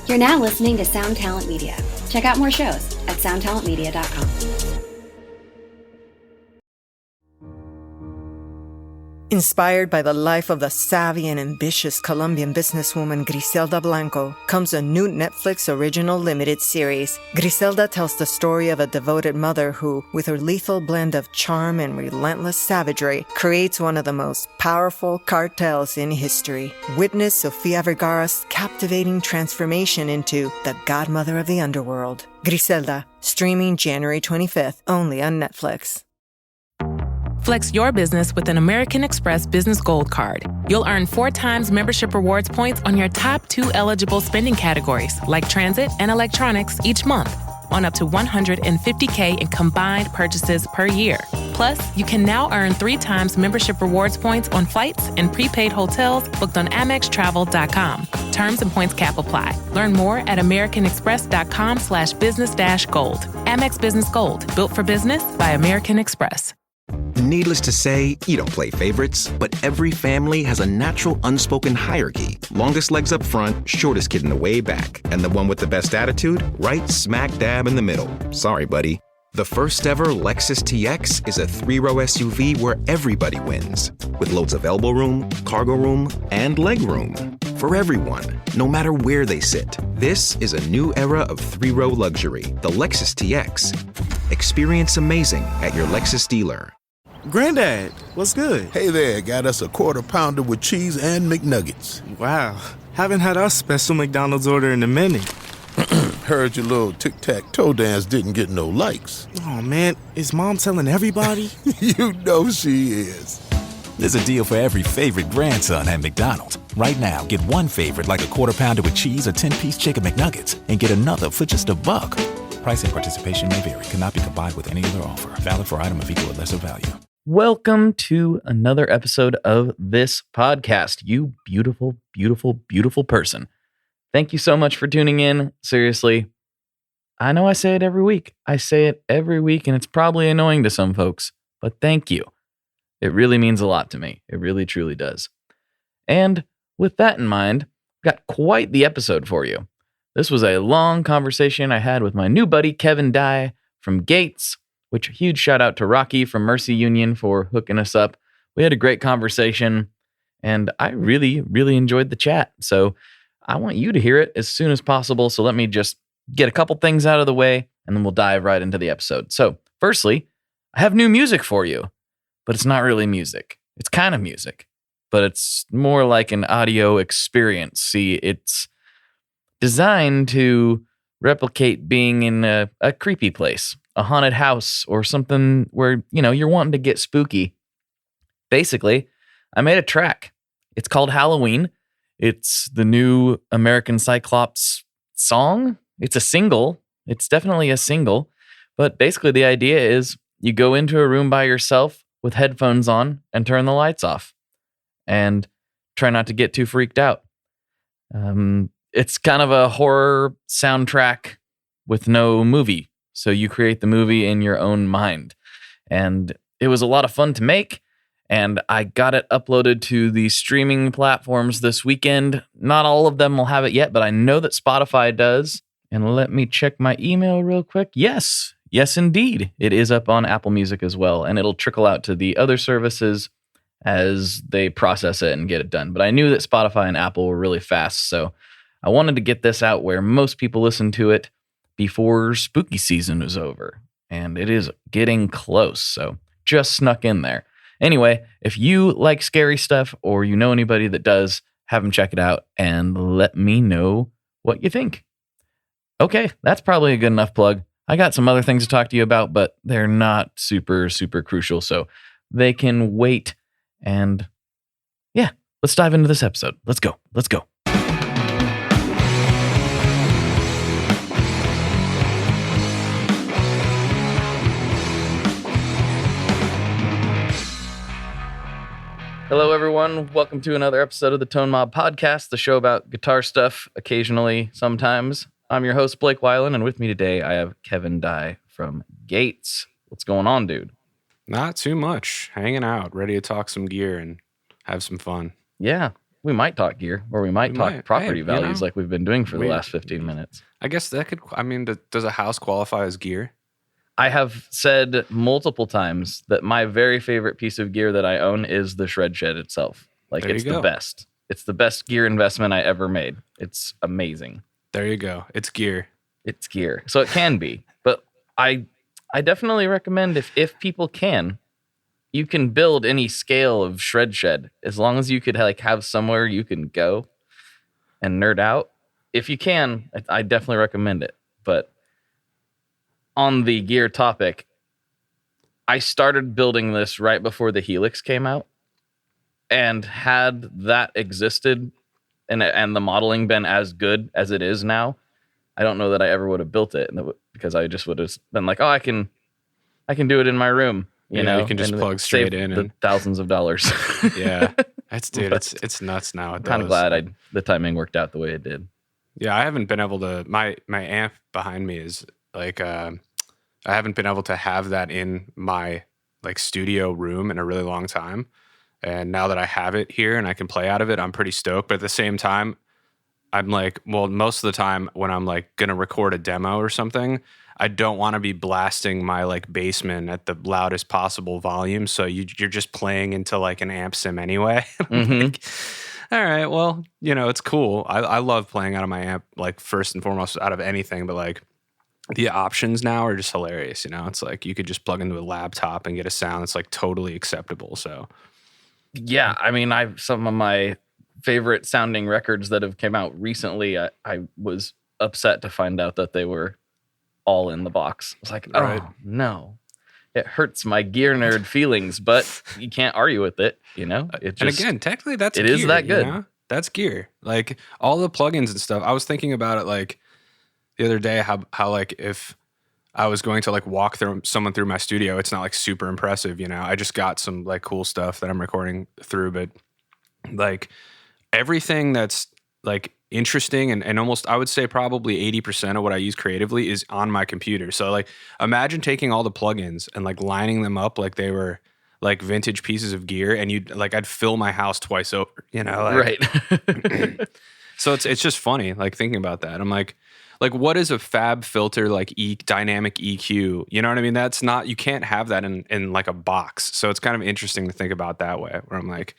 You're now listening to Sound Talent Media. Check out more shows at soundtalentmedia.com. Inspired by the life of the savvy and ambitious Colombian businesswoman Griselda Blanco comes a new Netflix original limited series. Griselda tells the story of a devoted mother who, with her lethal blend of charm and relentless savagery, creates one of the most powerful cartels in history. Witness Sofia Vergara's captivating transformation into the godmother of the underworld. Griselda, streaming January 25th, only on Netflix. Flex your business with an American Express Business Gold Card. You'll earn 4 times membership rewards points on your top 2 eligible spending categories, like transit and electronics, each month, on up to $150K in combined purchases per year. Plus, you can now earn 3 times membership rewards points on flights and prepaid hotels booked on AmexTravel.com. Terms and points cap apply. Learn more at americanexpress.com/business-gold. Amex Business Gold, built for business by American Express. Needless to say, you don't play favorites, but every family has a natural unspoken hierarchy. Longest legs up front, shortest kid in the way back. And the one with the best attitude, right smack dab in the middle. Sorry, buddy. The first ever Lexus TX is a 3-row SUV where everybody wins. With loads of elbow room, cargo room, and leg room. For everyone, no matter where they sit. This is a new era of 3-row luxury. The Lexus TX. Experience amazing at your Lexus dealer. Granddad, what's good? Hey there, got us a quarter pounder with cheese and McNuggets. Wow, haven't had our special McDonald's order in a minute. Heard your little tic-tac-toe dance didn't get no likes. Oh man, is Mom telling everybody? You know she is. There's a deal for every favorite grandson at McDonald's. Right now, get one favorite like a quarter pounder with cheese or 10-piece chicken McNuggets and get another for just $1. Price and participation may vary. Cannot be combined with any other offer. Valid for item of equal or lesser value. Welcome to another episode of this podcast, you beautiful, beautiful, beautiful person. Thank you so much for tuning in. Seriously, I know I say it every week. I say it every week, and it's probably annoying to some folks, but thank you. It really means a lot to me. It really, truly does. And with that in mind, I've got quite the episode for you. This was a long conversation I had with my new buddy, Kevin Dye from Gates, which a huge shout out to Rocky from Mercy Union for hooking us up. We had a great conversation, and I really, really enjoyed the chat. So I want you to hear it as soon as possible. So let me just get a couple things out of the way, and then we'll dive right into the episode. So firstly, I have new music for you, but it's not really music. It's kind of music, but it's more like an audio experience. See, it's designed to replicate being in a creepy place, a haunted house, or something where, you're wanting to get spooky. Basically, I made a track. It's called Halloween. It's the new American Cyclops song. It's a single. It's definitely a single. But basically, the idea is you go into a room by yourself with headphones on and turn the lights off and try not to get too freaked out. It's kind of a horror soundtrack with no movie. So you create the movie in your own mind. And it was a lot of fun to make. And I got it uploaded to the streaming platforms this weekend. Not all of them will have it yet, but I know that Spotify does. And let me check my email real quick. Yes, indeed. It is up on Apple Music as well. And it'll trickle out to the other services as they process it and get it done. But I knew that Spotify and Apple were really fast. So I wanted to get this out where most people listen to it before spooky season is over. And it is getting close. So just snuck in there. Anyway, if you like scary stuff or you know anybody that does, have them check it out and let me know what you think. Okay, that's probably a good enough plug. I got some other things to talk to you about, but they're not super, super crucial. So they can wait. And yeah, let's dive into this episode. Let's go. Hello, everyone. Welcome to another episode of the Tone Mob Podcast, the show about guitar stuff, occasionally, sometimes. I'm your host, Blake Weiland, and with me today, I have Kevin Dye from Gates. What's going on, dude? Not too much. Hanging out, ready to talk some gear and have some fun. Yeah. we might talk gear, or we might talk property values like we've been doing for the last 15 minutes. I guess that could, I mean, does a house qualify as gear? I have said multiple times that my very favorite piece of gear that I own is the shred shed itself. Like, it's the best. It's the best gear investment I ever made. It's amazing. There you go. It's gear. It's gear. So it can be. But I definitely recommend if people can, you can build any scale of shred shed as long as you could like have somewhere you can go and nerd out. If you can, I definitely recommend it. But on the gear topic, I started building this right before the Helix came out. And had that existed and the modeling been as good as it is now, I don't know that I ever would have built it, because I just would have been like, oh, I can do it in my room. You know, you can just plug straight in and thousands of dollars. Yeah, it's nuts now. I'm kind of glad the timing worked out the way it did. Yeah, I haven't been able to. My amp behind me is like, I haven't been able to have that in my like studio room in a really long time. And now that I have it here and I can play out of it, I'm pretty stoked. But at the same time, I'm like, well, most of the time when I'm like going to record a demo or something, I don't want to be blasting my like Bassman at the loudest possible volume. So you're just playing into like an amp sim anyway. Mm-hmm. Like, all right, well, you know, it's cool. I love playing out of my amp, like first and foremost out of anything, but like the options now are just hilarious. You know, it's like you could just plug into a laptop and get a sound that's like totally acceptable. So yeah, I mean, some of my favorite sounding records that have came out recently, I was upset to find out that they were all in the box. I was like, oh no, it hurts my gear nerd feelings, but you can't argue with it, you know? And again, technically that's it gear, is that good. You know? That's gear. Like all the plugins and stuff. I was thinking about it like the other day, how like if I was going to like walk someone through my studio, it's not like super impressive, you know. I just got some like cool stuff that I'm recording through, but like everything that's like interesting and almost, I would say probably 80% of what I use creatively is on my computer. So like imagine taking all the plugins and like lining them up like they were like vintage pieces of gear, and I'd fill my house twice over, you know, like, right. So it's just funny like thinking about that. I'm like what is a fab filter like dynamic EQ? You know what I mean? That's not, you can't have that in like a box. So it's kind of interesting to think about that way, where I'm like,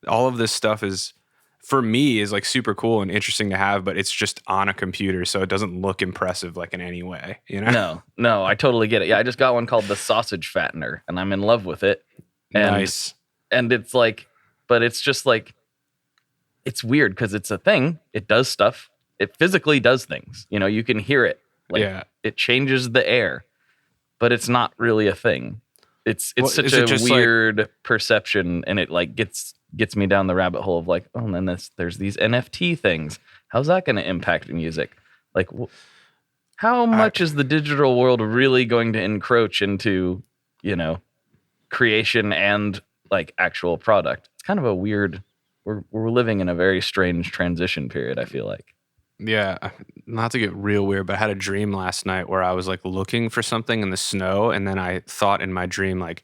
all of this stuff is, for me, is like super cool and interesting to have, but it's just on a computer, so it doesn't look impressive like in any way, you know? No, I totally get it. Yeah, I just got one called the Sausage Fattener, and I'm in love with it. And, nice. And it's like, but it's just like, it's weird because it's a thing. It does stuff. It physically does things. You know, you can hear it. Like, it changes the air, but it's not really a thing. It's such a weird perception, and it like gets me down the rabbit hole of like, oh, and then there's these NFT things. How's that going to impact music? Like, how much is the digital world really going to encroach into, you know, creation and like actual product? It's kind of a weird. We're living in a very strange transition period, I feel like. Yeah, not to get real weird, but I had a dream last night where I was like looking for something in the snow, and then I thought in my dream like,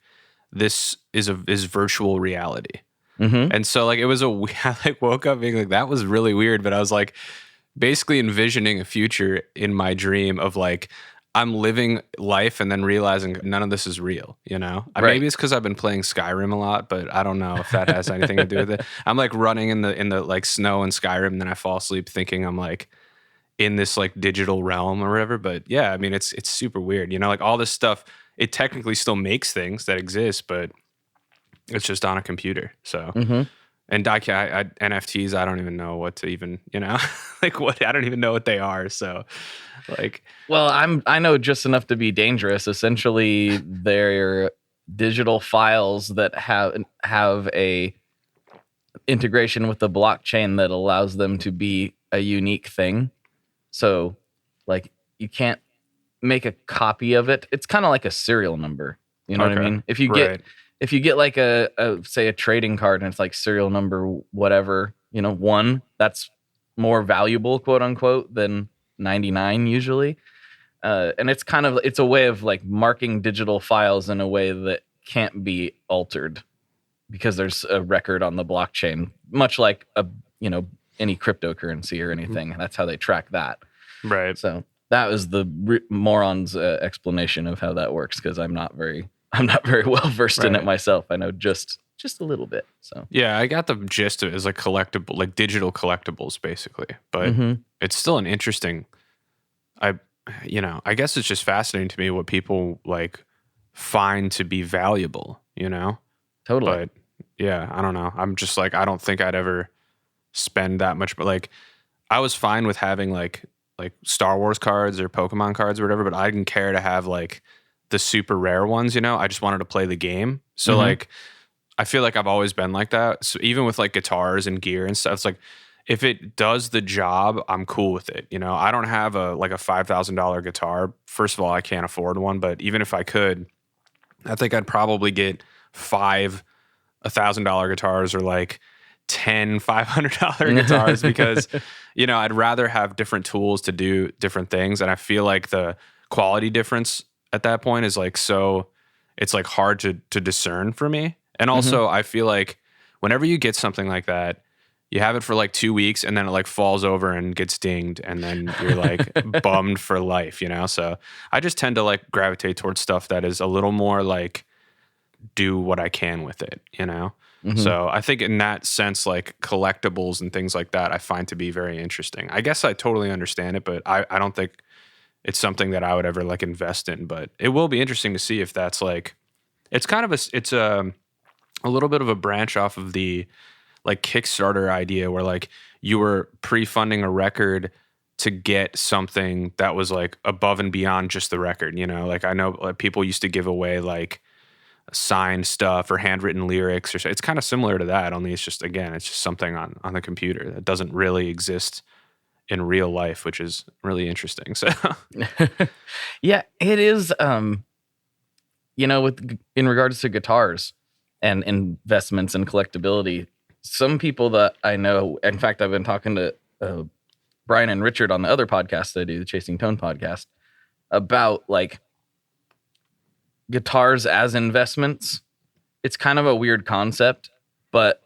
this is virtual reality. Mm-hmm. And so like I like woke up being like, that was really weird, but I was like basically envisioning a future in my dream of like I'm living life and then realizing none of this is real, you know? Right. Maybe it's because I've been playing Skyrim a lot, but I don't know if that has anything to do with it. I'm like running in the like snow in Skyrim, and then I fall asleep thinking I'm like in this like digital realm or whatever. But yeah, I mean, it's super weird, you know, like all this stuff, it technically still makes things that exist, but it's just on a computer. So, and I NFTs, I don't even know what to even, you know, like I don't even know what they are. So like, well, I know just enough to be dangerous. Essentially, they're digital files that have a integration with the blockchain that allows them to be a unique thing. So like you can't make a copy of it. It's kind of like a serial number. You know what I mean? If you get like a say a trading card and it's like serial number whatever, you know, 1, that's more valuable, quote unquote, than 99 usually. And it's a way of like marking digital files in a way that can't be altered. because there's a record on the blockchain, much like any cryptocurrency or anything. That's how they track that. Right. So that was the moron's explanation of how that works, because I'm not very well versed in it myself. I know just a little bit. So yeah, I got the gist of it as like collectible, like digital collectibles, basically. But it's still an interesting. I guess it's just fascinating to me what people like find to be valuable. Totally. But yeah, I don't know. I'm just like, I don't think I'd ever spend that much. But like, I was fine with having like Star Wars cards or Pokemon cards or whatever, but I didn't care to have like the super rare ones, I just wanted to play the game. So like, I feel like I've always been like that. So even with like guitars and gear and stuff, it's like, if it does the job, I'm cool with it. I don't have a $5,000 guitar. First of all, I can't afford one, but even if I could, I think I'd probably get 5 $1,000 guitars or like 10 $500 guitars because I'd rather have different tools to do different things, and I feel like the quality difference at that point is like, so it's like hard to discern for me. And also I feel like whenever you get something like that, you have it for like 2 weeks and then it like falls over and gets dinged, and then you're like bummed for life, so I just tend to like gravitate towards stuff that is a little more like do what I can with it, So I think in that sense, like collectibles and things like that, I find to be very interesting. I guess I totally understand it, but I don't think it's something that I would ever like invest in. But it will be interesting to see if that's like, it's kind of a little bit of a branch off of the like Kickstarter idea where like you were pre-funding a record to get something that was like above and beyond just the record. Like I know like people used to give away like signed stuff or handwritten lyrics, or it's kind of similar to that, only it's just something on the computer that doesn't really exist in real life, which is really interesting. So yeah, it is. In regards to guitars and investments and collectability, some people that I know, in fact, I've been talking to Brian and Richard on the other podcast I do, the Chasing Tone podcast, about like guitars as investments. It's kind of a weird concept, but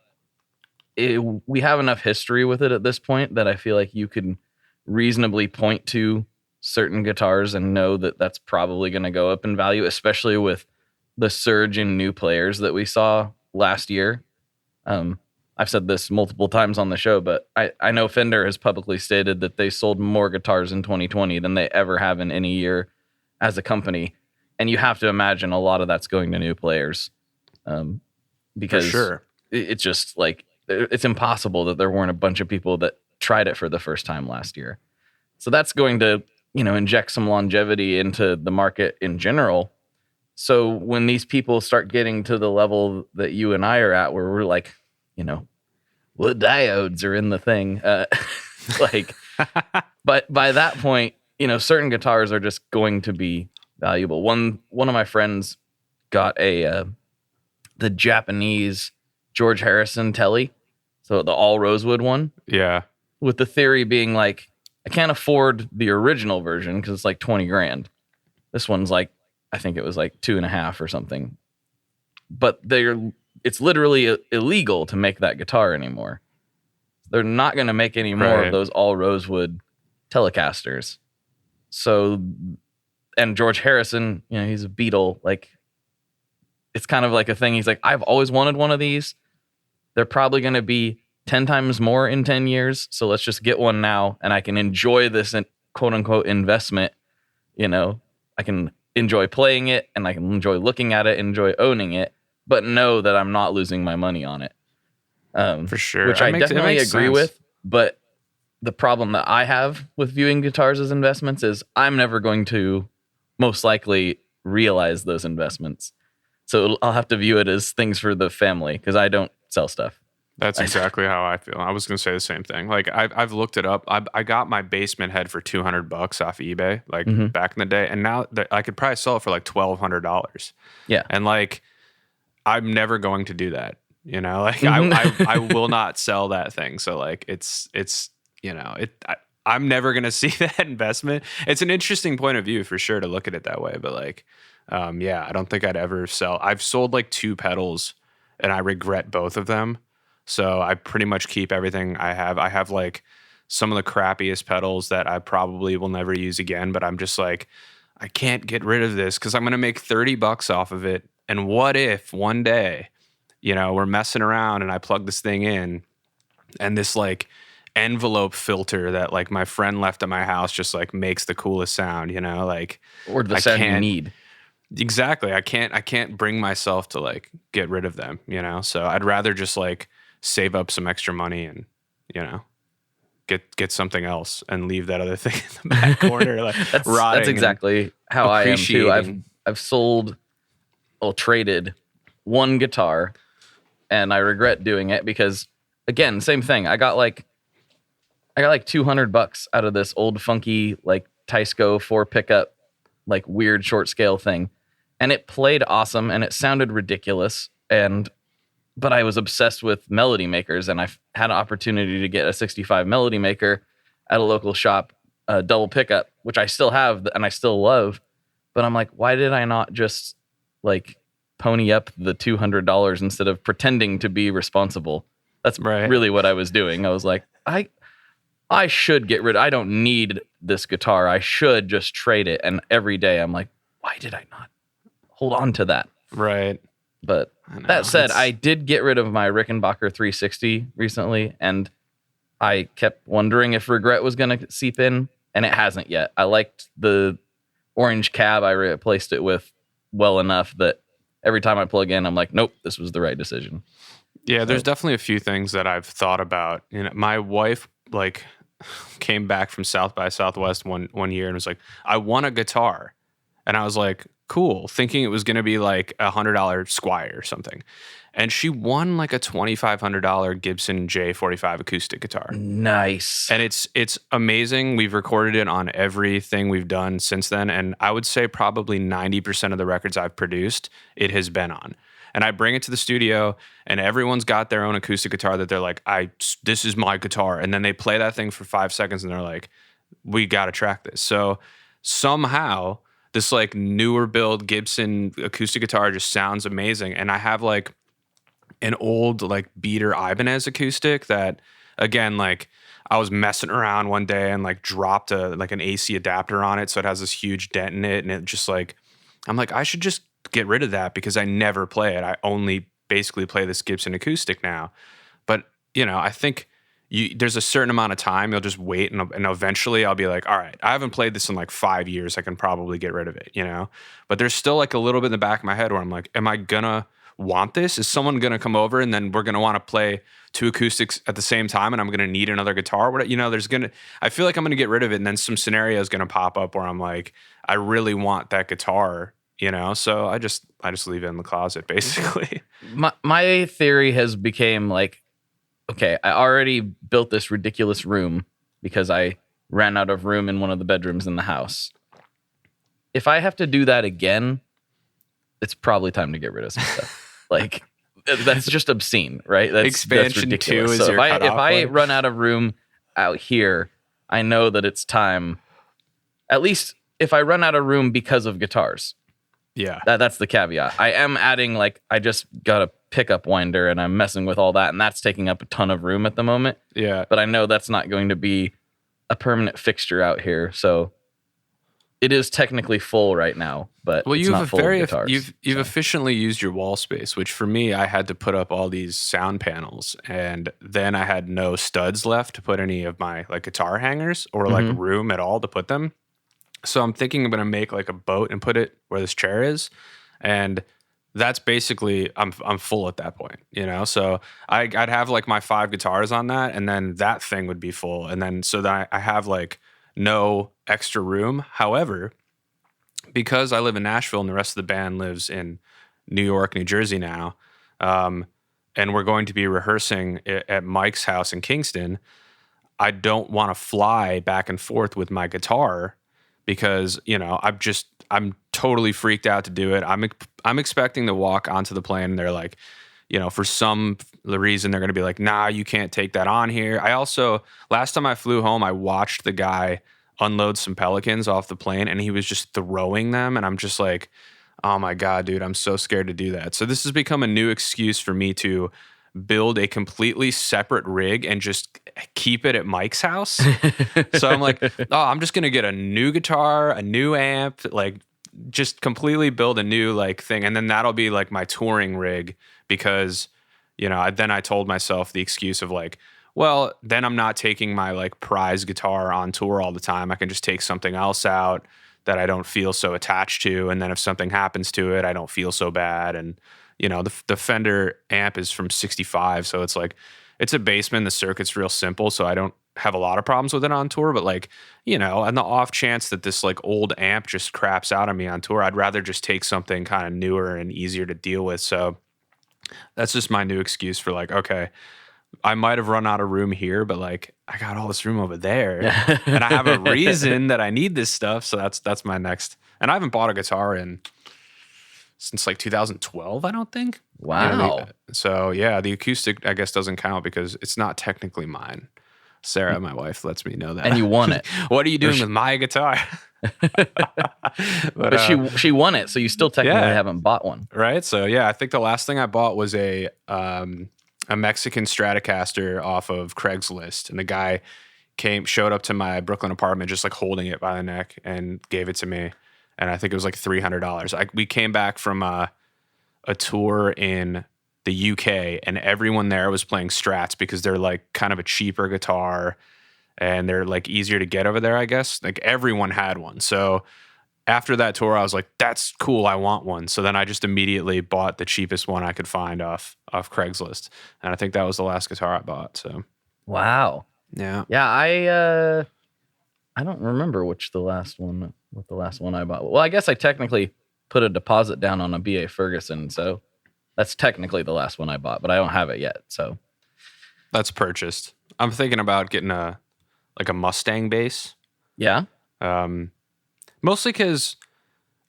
we have enough history with it at this point that I feel like you can reasonably point to certain guitars and know that that's probably going to go up in value, especially with the surge in new players that we saw last year. I've said this multiple times on the show, but I know Fender has publicly stated that they sold more guitars in 2020 than they ever have in any year as a company. And you have to imagine a lot of that's going to new players, because for sure. It's just like, it's impossible that there weren't a bunch of people that tried it for the first time last year. So that's going to, inject some longevity into the market in general. So when these people start getting to the level that you and I are at, where we're like, what diodes are in the thing? But by that point, certain guitars are just going to be valuable. One of my friends got the Japanese George Harrison Telly, so the all rosewood one. Yeah. With the theory being like, I can't afford the original version because it's like $20,000. This one's like, I think it was like 2.5 or something. But it's literally illegal to make that guitar anymore. They're not going to make any more of those all rosewood Telecasters. So, and George Harrison, he's a Beatle. Like, it's kind of like a thing. He's like, I've always wanted one of these. They're probably going to be 10 times more in 10 years. So let's just get one now, and I can enjoy this quote unquote investment. I can enjoy playing it, and I can enjoy looking at it, enjoy owning it, but know that I'm not losing my money on it. For sure. Which I definitely agree with. But the problem that I have with viewing guitars as investments is I'm never going to most likely realize those investments. So I'll have to view it as things for the family, because I don't sell stuff. That's exactly how I feel. I was going to say the same thing. Like I've looked it up. I got my basement head for $200 off eBay, like back in the day. And now I could probably sell it for like $1,200. Yeah. And like, I'm never going to do that. Like I will not sell that thing. So like it's I'm never going to see that investment. It's an interesting point of view for sure to look at it that way. But like, I don't think I'd ever sell. I've sold like 2 pedals and I regret both of them. So I pretty much keep everything I have. I have like some of the crappiest pedals that I probably will never use again, but I'm just like, I can't get rid of this because I'm going to make $30 off of it. And what if one day, you know, we're messing around and I plug this thing in and this like envelope filter that like my friend left at my house just like makes the coolest sound, you know, like, Or the sound you need. Exactly. I can't bring myself to like get rid of them, you know? So I'd rather just like save up some extra money and, you know, get something else and leave that other thing in the back corner like rotting. That's exactly how I am too. I've traded one guitar, and I regret doing it because, again, same thing. I got like $200 out of this old funky like Teisco 4 pickup, like weird short scale thing, and it played awesome and it sounded ridiculous. But I was obsessed with melody makers, and I had an opportunity to get a 65 melody maker at a local shop, a double pickup, which I still have and I still love. But I'm like, why did I not just like pony up the $200 instead of pretending to be responsible? That's really what I was doing. I was like, I should get rid of, I don't need this guitar. I should just trade it. And every day I'm like, why did I not hold on to that? Right. But that said, I did get rid of my Rickenbacker 360 recently, and I kept wondering if regret was going to seep in, and it hasn't yet. I liked the orange cab I replaced it with well enough that every time I plug in, I'm like, nope, this was the right decision. Yeah, there's definitely a few things that I've thought about. You know, my wife like came back from South by Southwest one year and was like, I want a guitar. And I was like, cool, thinking it was going to be like $100 Squire or something. And she won like a $2,500 Gibson J45 acoustic guitar. Nice. And it's amazing. We've recorded it on everything we've done since then. And I would say probably 90% of the records I've produced, it has been on. And I bring it to the studio and everyone's got their own acoustic guitar that they're like, this is my guitar. And then they play that thing for 5 seconds and they're like, we got to track this. So somehow this like newer build Gibson acoustic guitar just sounds amazing. And I have like an old like Beater Ibanez acoustic that, again, like I was messing around one day and like dropped an AC adapter on it. So it has this huge dent in it. And it just like, I'm like, I should just get rid of that because I never play it. I only basically play this Gibson acoustic now. But, you know, I think there's a certain amount of time you'll just wait and eventually I'll be like, all right, I haven't played this in like 5 years. I can probably get rid of it, you know? But there's still like a little bit in the back of my head where I'm like, am I gonna want this? Is someone gonna come over and then we're gonna want to play 2 acoustics at the same time and I'm gonna need another guitar? What, you know, I feel like I'm gonna get rid of it and then some scenario is gonna pop up where I'm like, I really want that guitar, you know? So I just leave it in the closet basically. My theory has became like, okay, I already built this ridiculous room because I ran out of room in one of the bedrooms in the house. If I have to do that again, it's probably time to get rid of some stuff. Like, that's just obscene, right? Expansion that's 2 is so your if I point. run out of room out here, I know that it's time. At least if I run out of room because of guitars. Yeah. That's the caveat. I am adding, like, I just got a pickup winder and I'm messing with all that, and that's taking up a ton of room at the moment. Yeah. But I know that's not going to be a permanent fixture out here. So it is technically full right now, but it's not full of guitars. You've efficiently used your wall space, which for me, I had to put up all these sound panels, and then I had no studs left to put any of my like guitar hangers or like room at all to put them. So I'm thinking I'm going to make like a boat and put it where this chair is. And that's basically, I'm full at that point, you know? So I'd have like my 5 guitars on that, and then that thing would be full. And then so that I have like no extra room. However, because I live in Nashville and the rest of the band lives in New York, New Jersey now, and we're going to be rehearsing at Mike's house in Kingston, I don't want to fly back and forth with my guitar because, you know, I'm totally freaked out to do it. I'm expecting to walk onto the plane and they're like, you know, for the reason they're going to be like, nah, you can't take that on here. I also, last time I flew home, I watched the guy unload some Pelicans off the plane and he was just throwing them. And I'm just like, Oh my God, dude, I'm so scared to do that. So this has become a new excuse for me to build a completely separate rig and just keep it at Mike's house. So I'm like, oh, I'm just going to get a new guitar, a new amp, like just completely build a new like thing. And then that'll be like my touring rig because, you know, then I told myself the excuse of like, well, then I'm not taking my like prize guitar on tour all the time. I can just take something else out that I don't feel so attached to. And then if something happens to it, I don't feel so bad. And, you know, the Fender amp is from 65. So it's like, it's a Bassman. The circuit's real simple. So I don't have a lot of problems with it on tour. But like, you know, on the off chance that this like old amp just craps out on me on tour, I'd rather just take something kind of newer and easier to deal with. So that's just my new excuse for like, okay, I might have run out of room here, but like I got all this room over there and I have a reason that I need this stuff. So that's my next. And I haven't bought a guitar since like 2012, I don't think. Wow. You know, so yeah, the acoustic I guess doesn't count because it's not technically mine. Sarah, my wife, lets me know that. And you won it. What are you doing with my guitar? but she won it, so you still technically haven't bought one. Right? So yeah, I think the last thing I bought was a Mexican Stratocaster off of Craigslist, and the guy showed up to my Brooklyn apartment just like holding it by the neck and gave it to me, and I think it was like $300. We came back from a tour in the UK, and everyone there was playing Strats because they're like kind of a cheaper guitar, and they're like easier to get over there, I guess. Like everyone had one, so after that tour, I was like, that's cool. I want one. So then I just immediately bought the cheapest one I could find off Craigslist. And I think that was the last guitar I bought. So, wow. Yeah. Yeah. I don't remember what the last one I bought. Well, I guess I technically put a deposit down on a BA Ferguson. So that's technically the last one I bought, but I don't have it yet. So that's purchased. I'm thinking about getting a Mustang bass. Yeah. Mostly because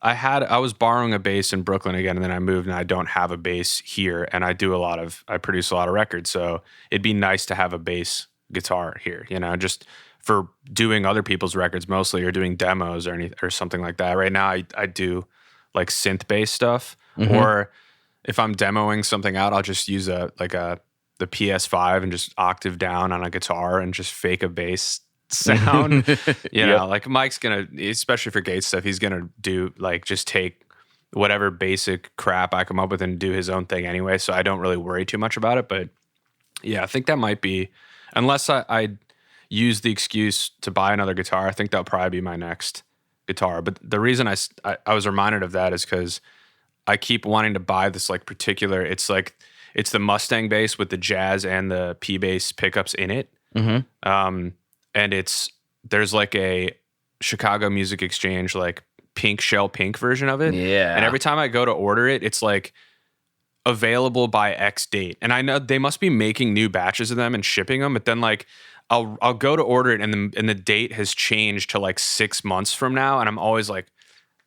I was borrowing a bass in Brooklyn again, and then I moved, and I don't have a bass here, and I produce a lot of records, so it'd be nice to have a bass guitar here, you know, just for doing other people's records mostly, or doing demos or something like that. Right now, I do like synth bass stuff, or if I'm demoing something out, I'll just use the PS5 and just octave down on a guitar and just fake a bass sound. You know, like Mike's gonna, especially for Gates stuff, he's gonna do like just take whatever basic crap I come up with and do his own thing anyway, so I don't really worry too much about it. But yeah, I think that might be, unless I use the excuse to buy another guitar, I think that'll probably be my next guitar. But the reason I was reminded of that is because I keep wanting to buy this like particular, it's the Mustang bass with the jazz and the P bass pickups in it. And there's like a Chicago Music Exchange, like pink shell pink version of it. Yeah. And every time I go to order it, it's like available by X date. And I know they must be making new batches of them and shipping them, but then like I'll go to order it and the date has changed to like 6 months from now. And I'm always like,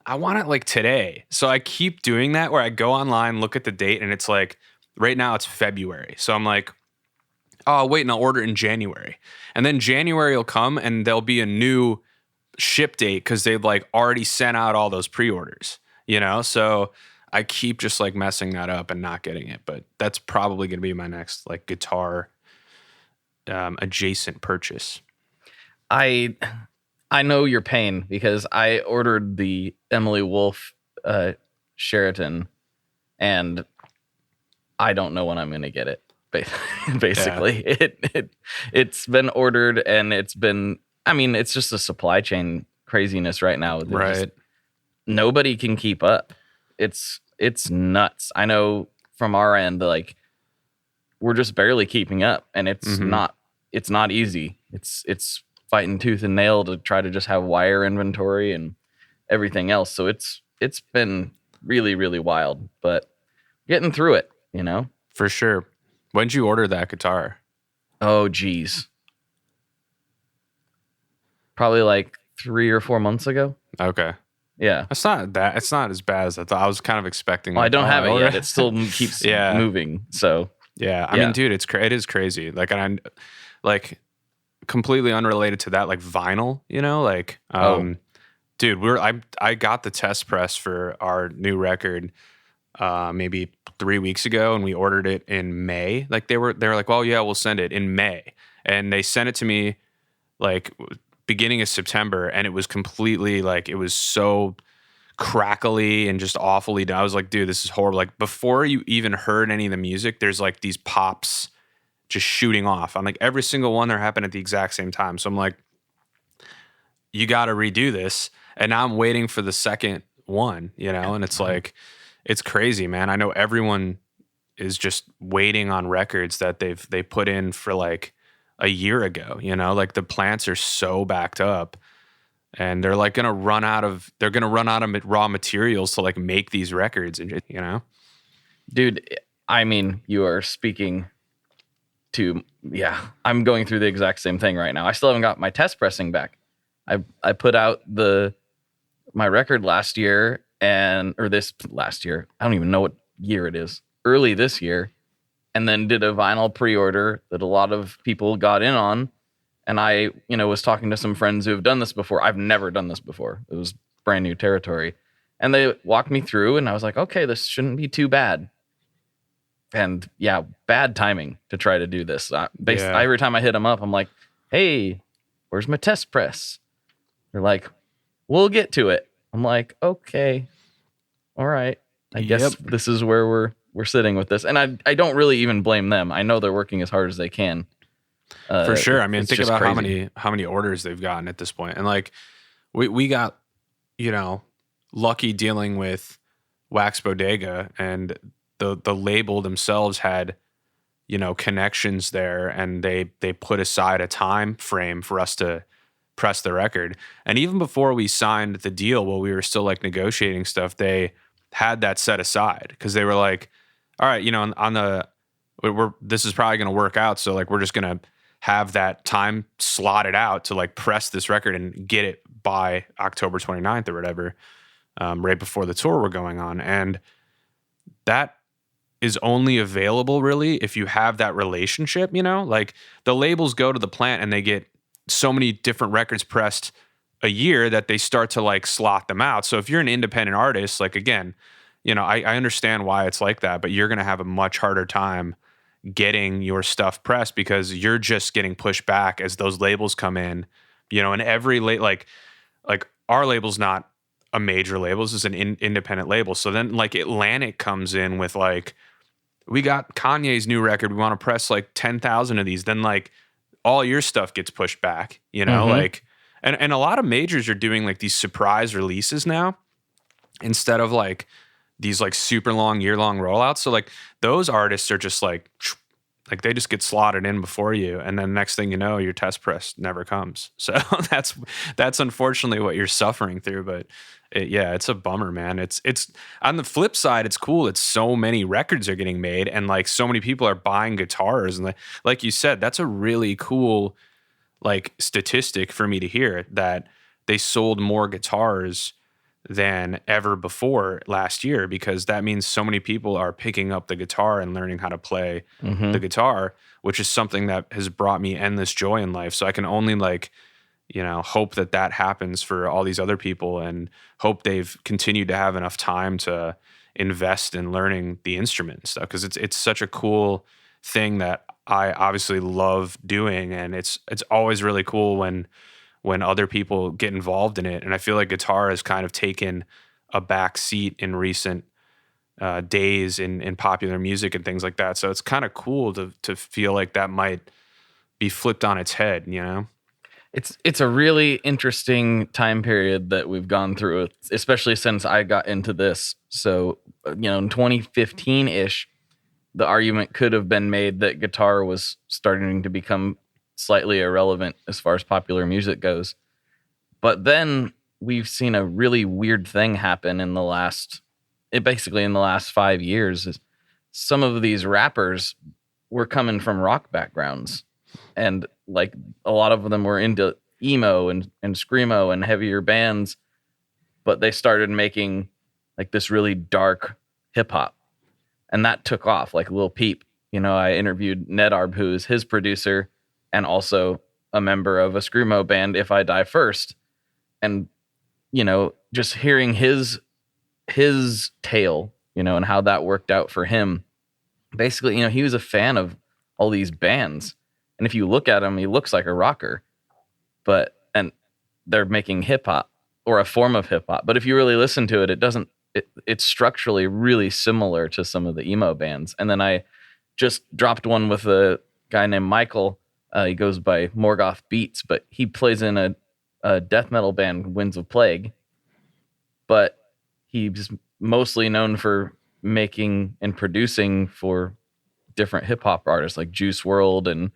I want it like today. So I keep doing that where I go online, look at the date, and it's like, right now it's February. So I'm like, oh, I'll wait and I'll order it in January. And then January will come and there'll be a new ship date because they've like already sent out all those pre-orders, you know? So I keep just like messing that up and not getting it. But that's probably going to be my next like guitar adjacent purchase. I know your pain because I ordered the Emily Wolf Sheraton, and I don't know when I'm going to get it. Basically, it's been ordered, and it's just a supply chain craziness right now. Right. Nobody can keep up. It's nuts. I know from our end, like we're just barely keeping up, and it's not easy. It's fighting tooth and nail to try to just have wire inventory and everything else. So it's been really, really wild, but getting through it, you know? For sure. When'd you order that guitar? Oh, geez. Probably like 3 or 4 months ago. Okay. Yeah. It's not as bad as I thought. I was kind of expecting. Well, I don't have it yet. It still keeps moving. So yeah. I mean, dude, it is crazy. Like, and I'm like completely unrelated to that, like vinyl, you know, like Dude, I got the test press for our new record maybe 3 weeks ago, and we ordered it in May. Like they were like, well, yeah, we'll send it in May, and they sent it to me like beginning of September, and it was completely like, it was so crackly and just awfully done. I was like, dude, this is horrible. Like before you even heard any of the music, there's like these pops just shooting off on like every single one. That happened at the exact same time. So I'm like, you got to redo this. And now I'm waiting for the second one, and it's like, it's crazy, man. I know everyone is just waiting on records that they put in for like a year ago, like the plants are so backed up, and they're like going to run out of raw materials to like make these records, and Dude, I mean, you are speaking to, I'm going through the exact same thing right now. I still haven't got my test pressing back. I put out my record last year, this last year. I don't even know what year it is. Early this year, and then did a vinyl pre-order that a lot of people got in on. And I, was talking to some friends who have done this before. I've never done this before. It was brand new territory. And they walked me through, and I was like, okay, this shouldn't be too bad. And yeah, bad timing to try to do this. Every time I hit them up, I'm like, hey, where's my test press? They're like, we'll get to it. I'm like, okay, all right. I guess this is where we're sitting with this. And I don't really even blame them. I know they're working as hard as they can. For sure. I mean, think about how many orders they've gotten at this point. And like we got, lucky dealing with Wax Bodega, and the label themselves had, connections there, and they put aside a time frame for us to press the record. And even before we signed the deal, while we were still like negotiating stuff, they had that set aside because they were like, all right, this is probably going to work out. So like, we're just going to have that time slotted out to like press this record and get it by October 29th or whatever, right before the tour we're going on. And that is only available really if you have that relationship, like the labels go to the plant and they get so many different records pressed a year that they start to like slot them out. So if you're an independent artist, like again, I understand why it's like that, but you're going to have a much harder time getting your stuff pressed because you're just getting pushed back as those labels come in, and every like our label's not a major label. This is an independent label. So then like Atlantic comes in with like, we got Kanye's new record. We want to press like 10,000 of these. Then like all your stuff gets pushed back, like, and a lot of majors are doing like these surprise releases now instead of like these like super long year-long rollouts. So like those artists are just like they just get slotted in before you, and then next thing you know, your test press never comes. So that's unfortunately what you're suffering through. But it's a bummer, man. It's on the flip side, it's cool. It's so many records are getting made, and like so many people are buying guitars, and like you said, that's a really cool like statistic for me to hear that they sold more guitars than ever before last year, because that means so many people are picking up the guitar and learning how to play the guitar, which is something that has brought me endless joy in life. So I can only like, hope that happens for all these other people, and hope they've continued to have enough time to invest in learning the instrument and stuff. Cause it's such a cool thing that I obviously love doing. And it's always really cool when other people get involved in it. And I feel like guitar has kind of taken a back seat in recent days in popular music and things like that. So it's kind of cool to feel like that might be flipped on its head, It's a really interesting time period that we've gone through, especially since I got into this. So, in 2015-ish, the argument could have been made that guitar was starting to become slightly irrelevant as far as popular music goes. But then we've seen a really weird thing happen in the last 5 years. Some of these rappers were coming from rock backgrounds, and like a lot of them were into emo and screamo and heavier bands, but they started making like this really dark hip hop, and that took off like Lil Peep. I interviewed Nedarb, who is his producer and also a member of a screamo band, If I Die First. And just hearing his tale, and how that worked out for him. Basically, he was a fan of all these bands. And if you look at him, he looks like a rocker, and they're making hip hop or a form of hip hop. But if you really listen to it, it's structurally really similar to some of the emo bands. And then I just dropped one with a guy named Michael. He goes by Morgoth Beats, but he plays in a death metal band, Winds of Plague. But he's mostly known for making and producing for different hip hop artists like Juice WRLD and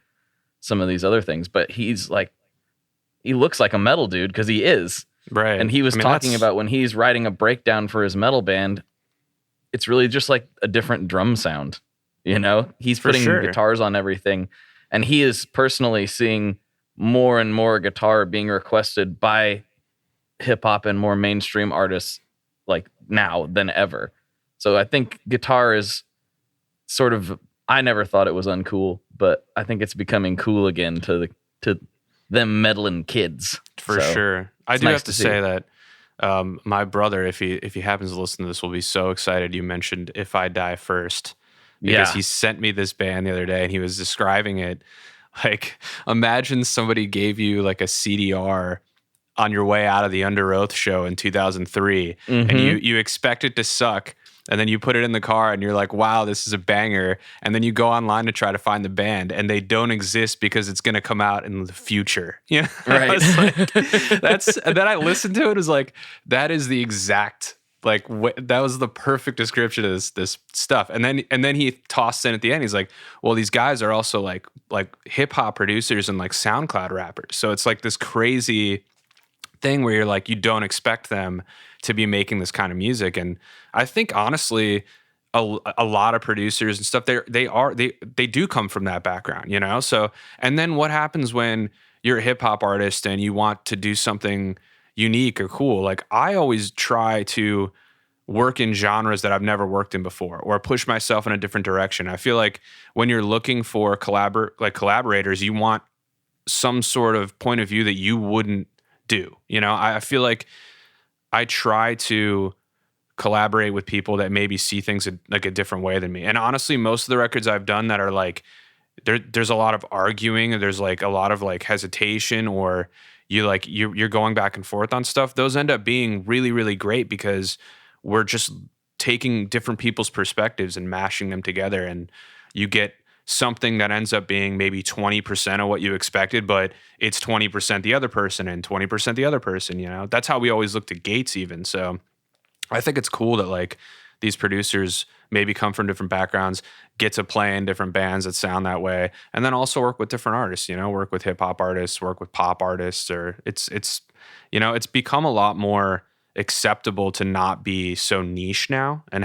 some of these other things. But he looks like a metal dude because he is. Right. And he was talking about when he's writing a breakdown for his metal band, it's really just like a different drum sound. He's putting guitars on everything. And he is personally seeing more and more guitar being requested by hip hop and more mainstream artists like now than ever. So I think guitar is sort of, I never thought it was uncool, but I think it's becoming cool again to them meddling kids. For sure. I do have to say that my brother, if he happens to listen to this, will be so excited you mentioned If I Die First. Because he sent me this band the other day and he was describing it like, imagine somebody gave you like a CDR on your way out of the Under Oath show in 2003 and you expect it to suck. And then you put it in the car and you're like, wow, this is a banger. And then you go online to try to find the band and they don't exist because it's going to come out in the future. Yeah. Right. And then I listened to it. It was like, that is the exact, that was the perfect description of this stuff. And then he tossed in at the end. He's like, well, these guys are also like hip hop producers and like SoundCloud rappers. So it's like this crazy thing where you're like, you don't expect them to be making this kind of music. And I think honestly, a lot of producers and stuff, they do come from that background, So, and then what happens when you're a hip hop artist and you want to do something unique or cool? Like I always try to work in genres that I've never worked in before or push myself in a different direction. I feel like when you're looking for collaborators, you want some sort of point of view that you wouldn't do. I feel like I try to collaborate with people that maybe see things like a different way than me. And honestly, most of the records I've done that are like, there's a lot of arguing and there's like a lot of like hesitation or you're going back and forth on stuff. Those end up being really, really great because we're just taking different people's perspectives and mashing them together. And you get something that ends up being maybe 20% of what you expected, but it's 20% the other person and 20% the other person, That's how we always look to Gates even. So I think it's cool that like these producers maybe come from different backgrounds, get to play in different bands that sound that way, and then also work with different artists, work with hip hop artists, work with pop artists, or it's become a lot more acceptable to not be so niche now and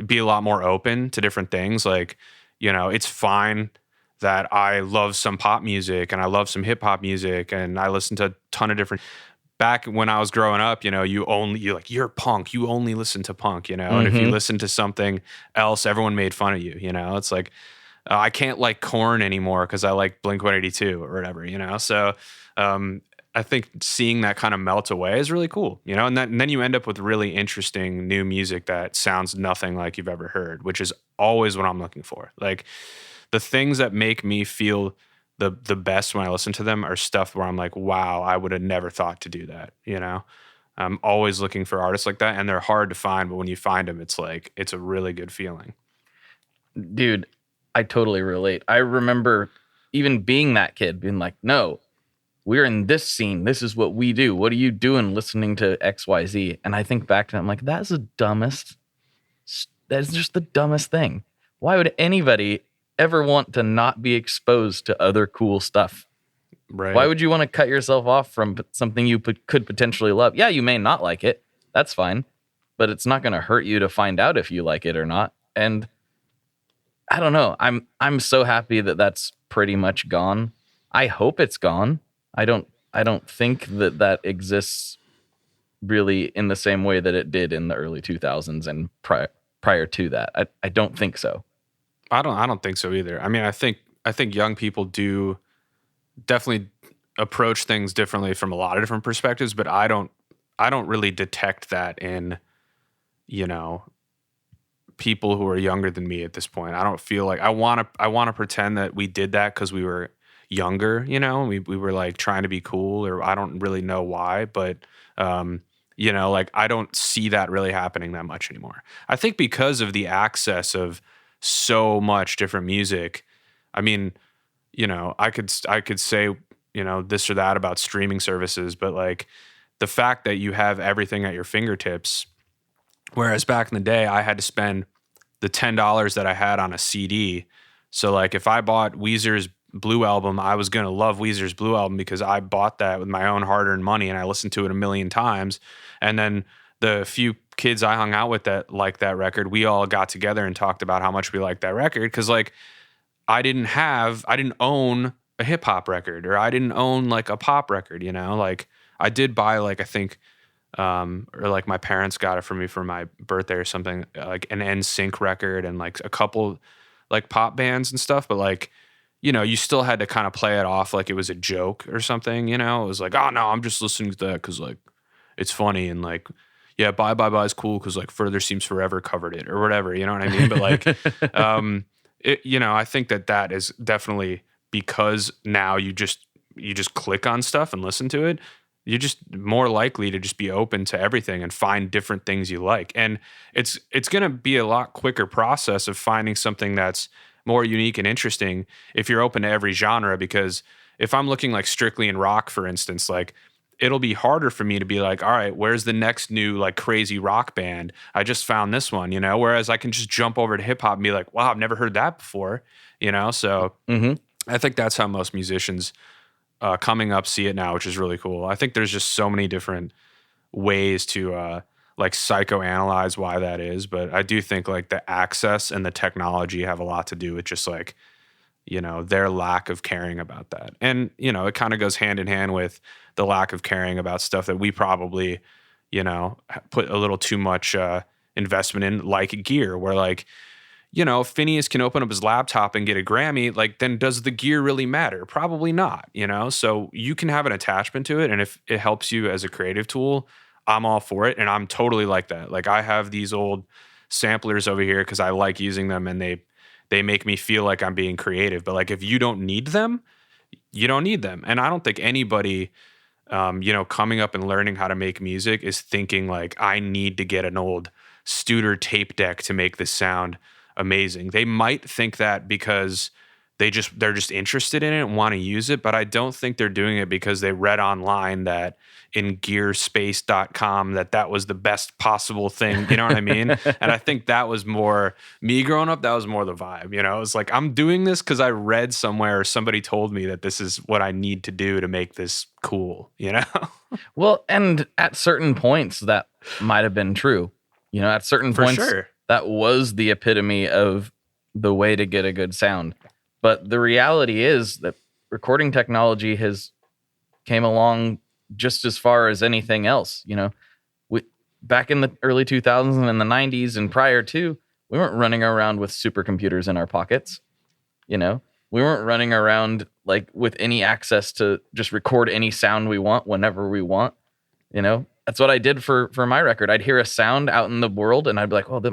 be a lot more open to different things. Like, it's fine that I love some pop music and I love some hip hop music and I listen to a ton of different. Back when I was growing up, you're punk. You only listen to punk, And if you listen to something else, everyone made fun of you. It's like I can't like Korn anymore because I like Blink-182 or whatever. So I think seeing that kind of melt away is really cool. And then you end up with really interesting new music that sounds nothing like you've ever heard, which is always what I'm looking for. Like the things that make me feel the best when I listen to them are stuff where I'm like, wow, I would have never thought to do that. I'm always looking for artists like that and they're hard to find, but when you find them, it's like, it's a really good feeling. Dude, I totally relate. I remember even being that kid being like, no, we're in this scene. This is what we do. What are you doing listening to XYZ? And I think back to it, I'm like, that's just the dumbest thing. Why would anybody ever want to not be exposed to other cool stuff? Right. Why would you want to cut yourself off from something you could potentially love? Yeah, you may not like it. That's fine. But it's not going to hurt you to find out if you like it or not. And I don't know. I'm so happy that that's pretty much gone. I hope it's gone. I don't think that exists really in the same way that it did in the early 2000s and prior to that. I don't think so. I don't think so either. I mean, I think young people do definitely approach things differently from a lot of different perspectives, but I don't I don't really detect that in, people who are younger than me at this point. I don't feel like I want to pretend that we did that because we were younger, we were like trying to be cool, or I don't really know why, but like I don't see that really happening that much anymore. I think because of the access of so much different music. I mean, I could say, this or that about streaming services, but like the fact that you have everything at your fingertips, whereas back in the day I had to spend the $10 that I had on a CD. So like if I bought Weezer's Blue Album, I was going to love Weezer's Blue Album because I bought that with my own hard-earned money and I listened to it a million times. And then the few kids I hung out with that liked that record, we all got together and talked about how much we liked that record. Because like I didn't own a hip hop record, or I didn't own like a pop record, like I did buy like, I think, or like my parents got it for me for my birthday or something, like an NSYNC record and like a couple like pop bands and stuff. But like, you still had to kind of play it off like it was a joke or something, it was like, oh no, I'm just listening to that because like it's funny, and like, yeah, Bye Bye Bye is cool because like Further Seems Forever covered it or whatever, you know what I mean? But like, I think that is definitely because now you just click on stuff and listen to it. You're just more likely to just be open to everything and find different things you like. And it's going to be a lot quicker process of finding something that's more unique and interesting if you're open to every genre, because if I'm looking like strictly in rock, for instance, like it'll be harder for me to be like, all right, where's the next new like crazy rock band? I just found this one, whereas I can just jump over to hip hop and be like, wow, I've never heard that before, so I think that's how most musicians coming up see it now, which is really cool. I think there's just so many different ways to like psychoanalyze why that is, but I do think like the access and the technology have a lot to do with just like, their lack of caring about that. And, it kind of goes hand in hand with the lack of caring about stuff that we probably, put a little too much investment in, like gear, where like, if Phineas can open up his laptop and get a Grammy, like then does the gear really matter? Probably not, So you can have an attachment to it, and if it helps you as a creative tool, I'm all for it. And I'm totally like that. Like I have these old samplers over here because I like using them, and they make me feel like I'm being creative. But like if you don't need them, you don't need them. And I don't think anybody, coming up and learning how to make music is thinking like, I need to get an old Studer tape deck to make this sound amazing. They might think that because they're just interested in it and want to use it, but I don't think they're doing it because they read online that in gearspace.com that was the best possible thing, you know what I mean? And I think that was more me growing up, that was more the vibe, It was like, I'm doing this because I read somewhere or somebody told me that this is what I need to do to make this cool, Well, and at certain points that might have been true. At certain points, sure, that was the epitome of the way to get a good sound. But the reality is that recording technology has came along just as far as anything else. Back in the early 2000s and in the 90s and prior to, we weren't running around with supercomputers in our pockets. We weren't running around like with any access to just record any sound we want whenever we want. That's what I did for my record. I'd hear a sound out in the world and I'd be like, oh, this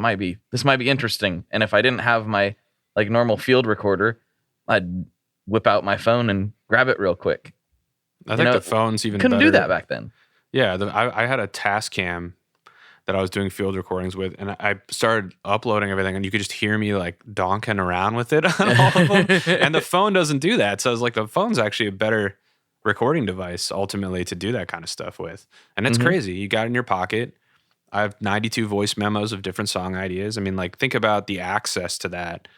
might be interesting. And if I didn't have my like normal field recorder, I'd whip out my phone and grab it real quick. I think the phone's even couldn't better. do that back then. Yeah, I had a Tascam that I was doing field recordings with, and I started uploading everything, and you could just hear me like donking around with it on all of them. And the phone doesn't do that. So I was like, the phone's actually a better recording device ultimately to do that kind of stuff with. And it's crazy. You got it in your pocket. I have 92 voice memos of different song ideas. I mean, like, think about the access to that.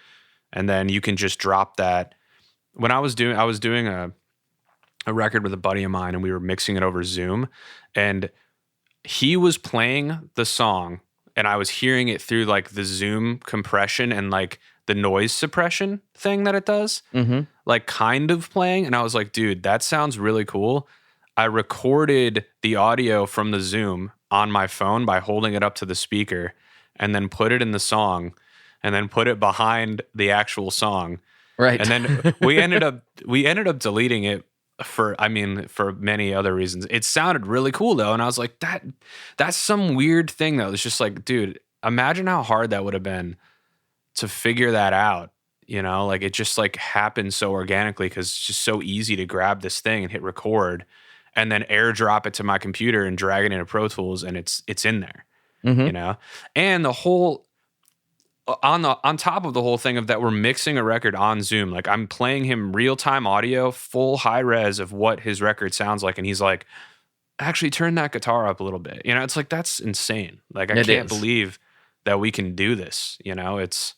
And then you can just drop that. When I was doing a record with a buddy of mine, and we were mixing it over Zoom, and he was playing the song and I was hearing it through like the Zoom compression and like the noise suppression thing that it does, like kind of playing. And I was like, dude, that sounds really cool. I recorded the audio from the Zoom on my phone by holding it up to the speaker and then put it in the song and then put it behind the actual song. Right. And then we ended up deleting it for many other reasons. It sounded really cool though, and I was like, that's some weird thing that was just like, dude, imagine how hard that would have been to figure that out. You know, like it just like happened so organically because it's just so easy to grab this thing and hit record and then airdrop it to my computer and drag it into Pro Tools and it's in there. You know, and the whole on top of the whole thing of that we're mixing a record on Zoom. Like I'm playing him real-time audio, full high res of what his record sounds like. And he's like, actually turn that guitar up a little bit. You know, it's like, that's insane. Like I can't believe that we can do this. You know, it's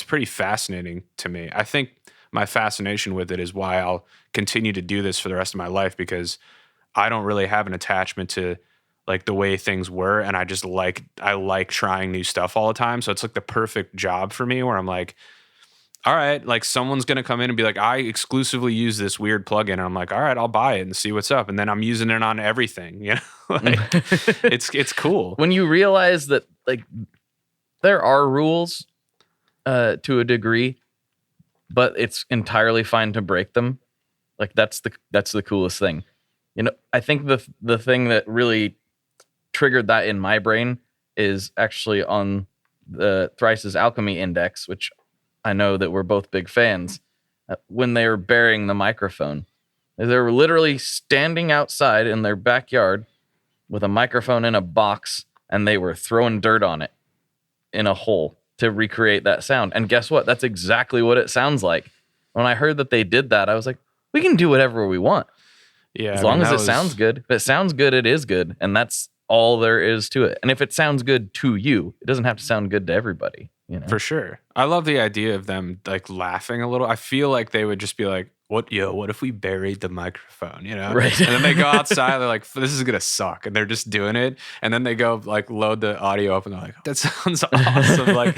pretty fascinating to me. I think my fascination with it is why I'll continue to do this for the rest of my life, because I don't really have an attachment to like the way things were. And I like trying new stuff all the time. So it's like the perfect job for me where I'm like, all right, like someone's going to come in and be like, I exclusively use this weird plugin. And I'm like, all right, I'll buy it and see what's up. And then I'm using it on everything, you know, like it's cool. When you realize that like there are rules to a degree, but it's entirely fine to break them. Like that's the coolest thing. You know, I think the thing that really triggered that in my brain is actually on the Thrice's Alchemy Index, which I know that we're both big fans. When they were burying the microphone, they were literally standing outside in their backyard with a microphone in a box, and they were throwing dirt on it in a hole to recreate that sound. And guess what? That's exactly what it sounds like. When I heard that they did that, I was like, we can do whatever we want. Yeah, as long as it sounds good. If it sounds good, it is good. And that's all there is to it. And if it sounds good to you, it doesn't have to sound good to everybody. You know? For sure. I love the idea of them like laughing a little. I feel like they would just be like, what if we buried the microphone, you know? Right. And then they go outside, they're like, this is gonna suck. And they're just doing it. And then they go like load the audio up and they're like, that sounds awesome. Like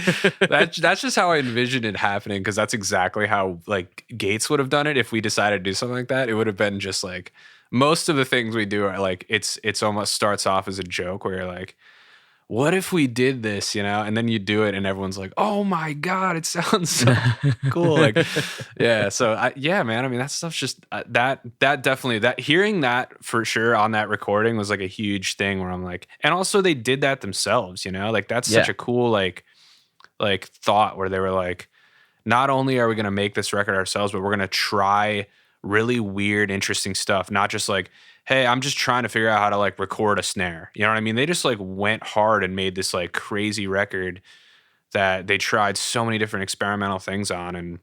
that's just how I envisioned it happening, because that's exactly how like Gates would have done it if we decided to do something like that. It would have been just like most of the things we do are like it's almost starts off as a joke where you're like, what if we did this, you know? And then you do it and everyone's like, oh my God, it sounds so cool. Like, yeah. So man, I mean, that stuff's just that definitely, that hearing that for sure on that recording was like a huge thing where I'm like, and also they did that themselves, you know, like that's such a cool, like thought where they were like, not only are we going to make this record ourselves, but we're going to try really weird, interesting stuff. Not just like, hey, I'm just trying to figure out how to like record a snare. You know what I mean? They just like went hard and made this like crazy record that they tried so many different experimental things on. And,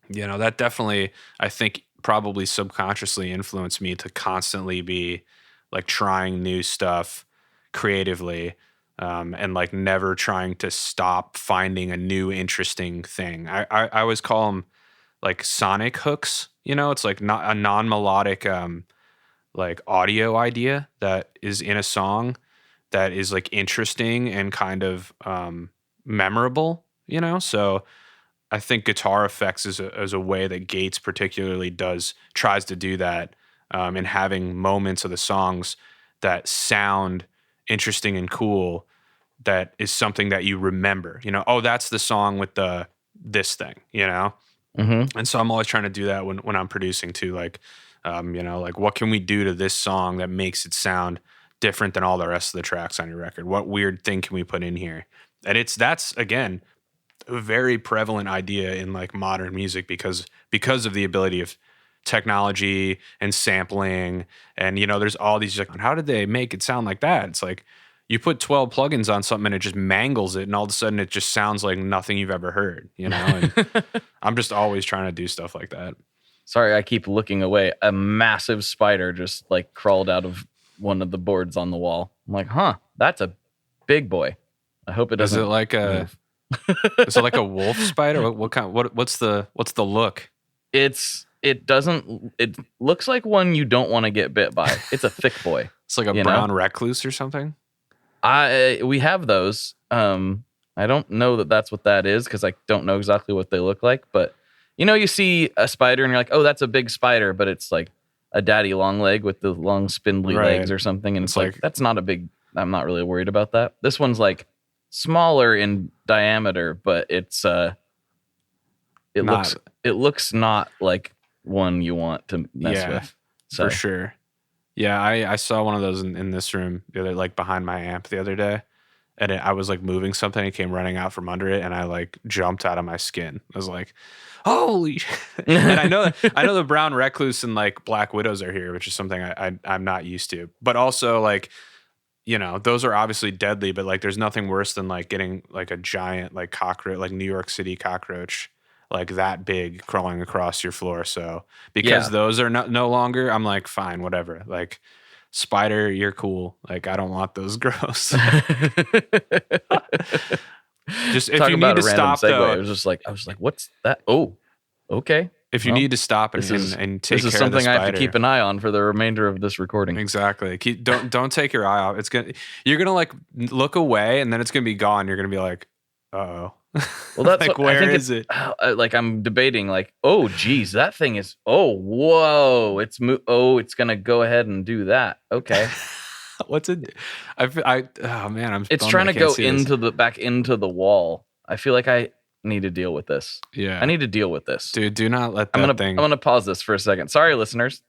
you know, that definitely, I think probably subconsciously influenced me to constantly be like trying new stuff creatively, and like never trying to stop finding a new interesting thing. I always call them like sonic hooks, you know, it's like not a non-melodic, like audio idea that is in a song that is like interesting and kind of memorable, you know? So I think guitar effects is a way that Gates particularly tries to do that, in having moments of the songs that sound interesting and cool, that is something that you remember, you know, oh, that's the song with this thing, you know? Mm-hmm. And so I'm always trying to do that when I'm producing too, like, you know, like what can we do to this song that makes it sound different than all the rest of the tracks on your record? What weird thing can we put in here? And that's again, a very prevalent idea in like modern music because of the ability of technology and sampling. And, you know, there's all these like, how did they make it sound like that? It's like you put 12 plugins on something and it just mangles it. And all of a sudden it just sounds like nothing you've ever heard, you know? And I'm just always trying to do stuff like that. Sorry, I keep looking away. A massive spider just like crawled out of one of the boards on the wall. I'm like, that's a big boy. I hope it doesn't. Is it like is it like a wolf spider? What kind? What's the look? It looks like one you don't want to get bit by. It's a thick boy. It's like a brown recluse or something. We have those. I don't know that that's what that is because I don't know exactly what they look like, but. You know, you see a spider and you're like, oh, that's a big spider, but it's like a daddy long leg with the long spindly legs or something. And it's like, that's not a big, I'm not really worried about that. This one's like smaller in diameter, but it's, it looks not like one you want to mess with. So. For sure. Yeah, I saw one of those in this room the other, like behind my amp the other day, and I was like moving something. It came running out from under it, and I like jumped out of my skin. I was like, "Holy!" And I know the brown recluse and like black widows are here, which is something I'm not used to. But also like, you know, those are obviously deadly. But like, there's nothing worse than like getting like a giant like cockroach, like New York City cockroach, like that big crawling across your floor. So because those are no longer, I'm like, fine, whatever. Like spider, you're cool. Like I don't want those gross. Just if Talking you need to stop segue, though, I was like, what's that? Oh, okay. if you need to stop and take this care is of the something I have to spider. keep an eye on for the remainder of this recording. Exactly. Don't take your eye off. You're gonna like look away and then it's gonna be gone. You're gonna be like, uh-oh. Well, that's like, what, where I think is it? Like I'm debating, like, oh, geez, that thing is. Oh, whoa! It's gonna go ahead and do that. Okay. What's it? Oh man, It's trying to go back into the wall. I feel like I need to deal with this. Yeah, I need to deal with this, dude. Do not let that thing. I'm gonna pause this for a second. Sorry, listeners.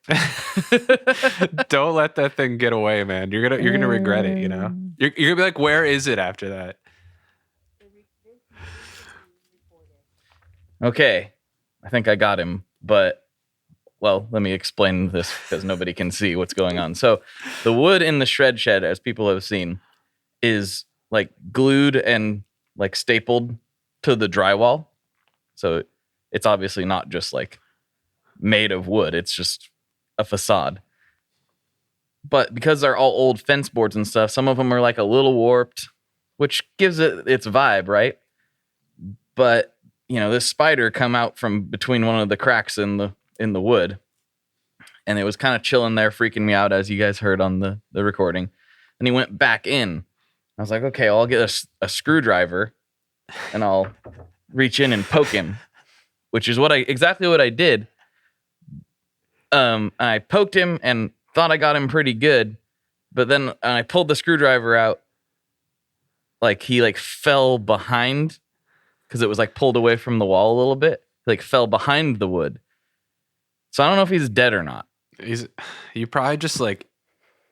Don't let that thing get away, man. You're gonna regret it. You know. You're gonna be like, where is it after that? Okay, I think I got him, but, well, let me explain this because nobody can see what's going on. So the wood in the shred shed, as people have seen, is like glued and like stapled to the drywall. So it's obviously not just like made of wood. It's just a facade. But because they're all old fence boards and stuff, some of them are like a little warped, which gives it its vibe, right? But you know, this spider come out from between one of the cracks in the wood, and it was kind of chilling there, freaking me out, as you guys heard on the recording. And he went back in. I was like, okay, I'll get a screwdriver, and I'll reach in and poke him, which is exactly what I did. I poked him and thought I got him pretty good, but then I pulled the screwdriver out, like he like fell behind. Because it was like pulled away from the wall a little bit, like fell behind the wood. So I don't know if he's dead or not. You probably just like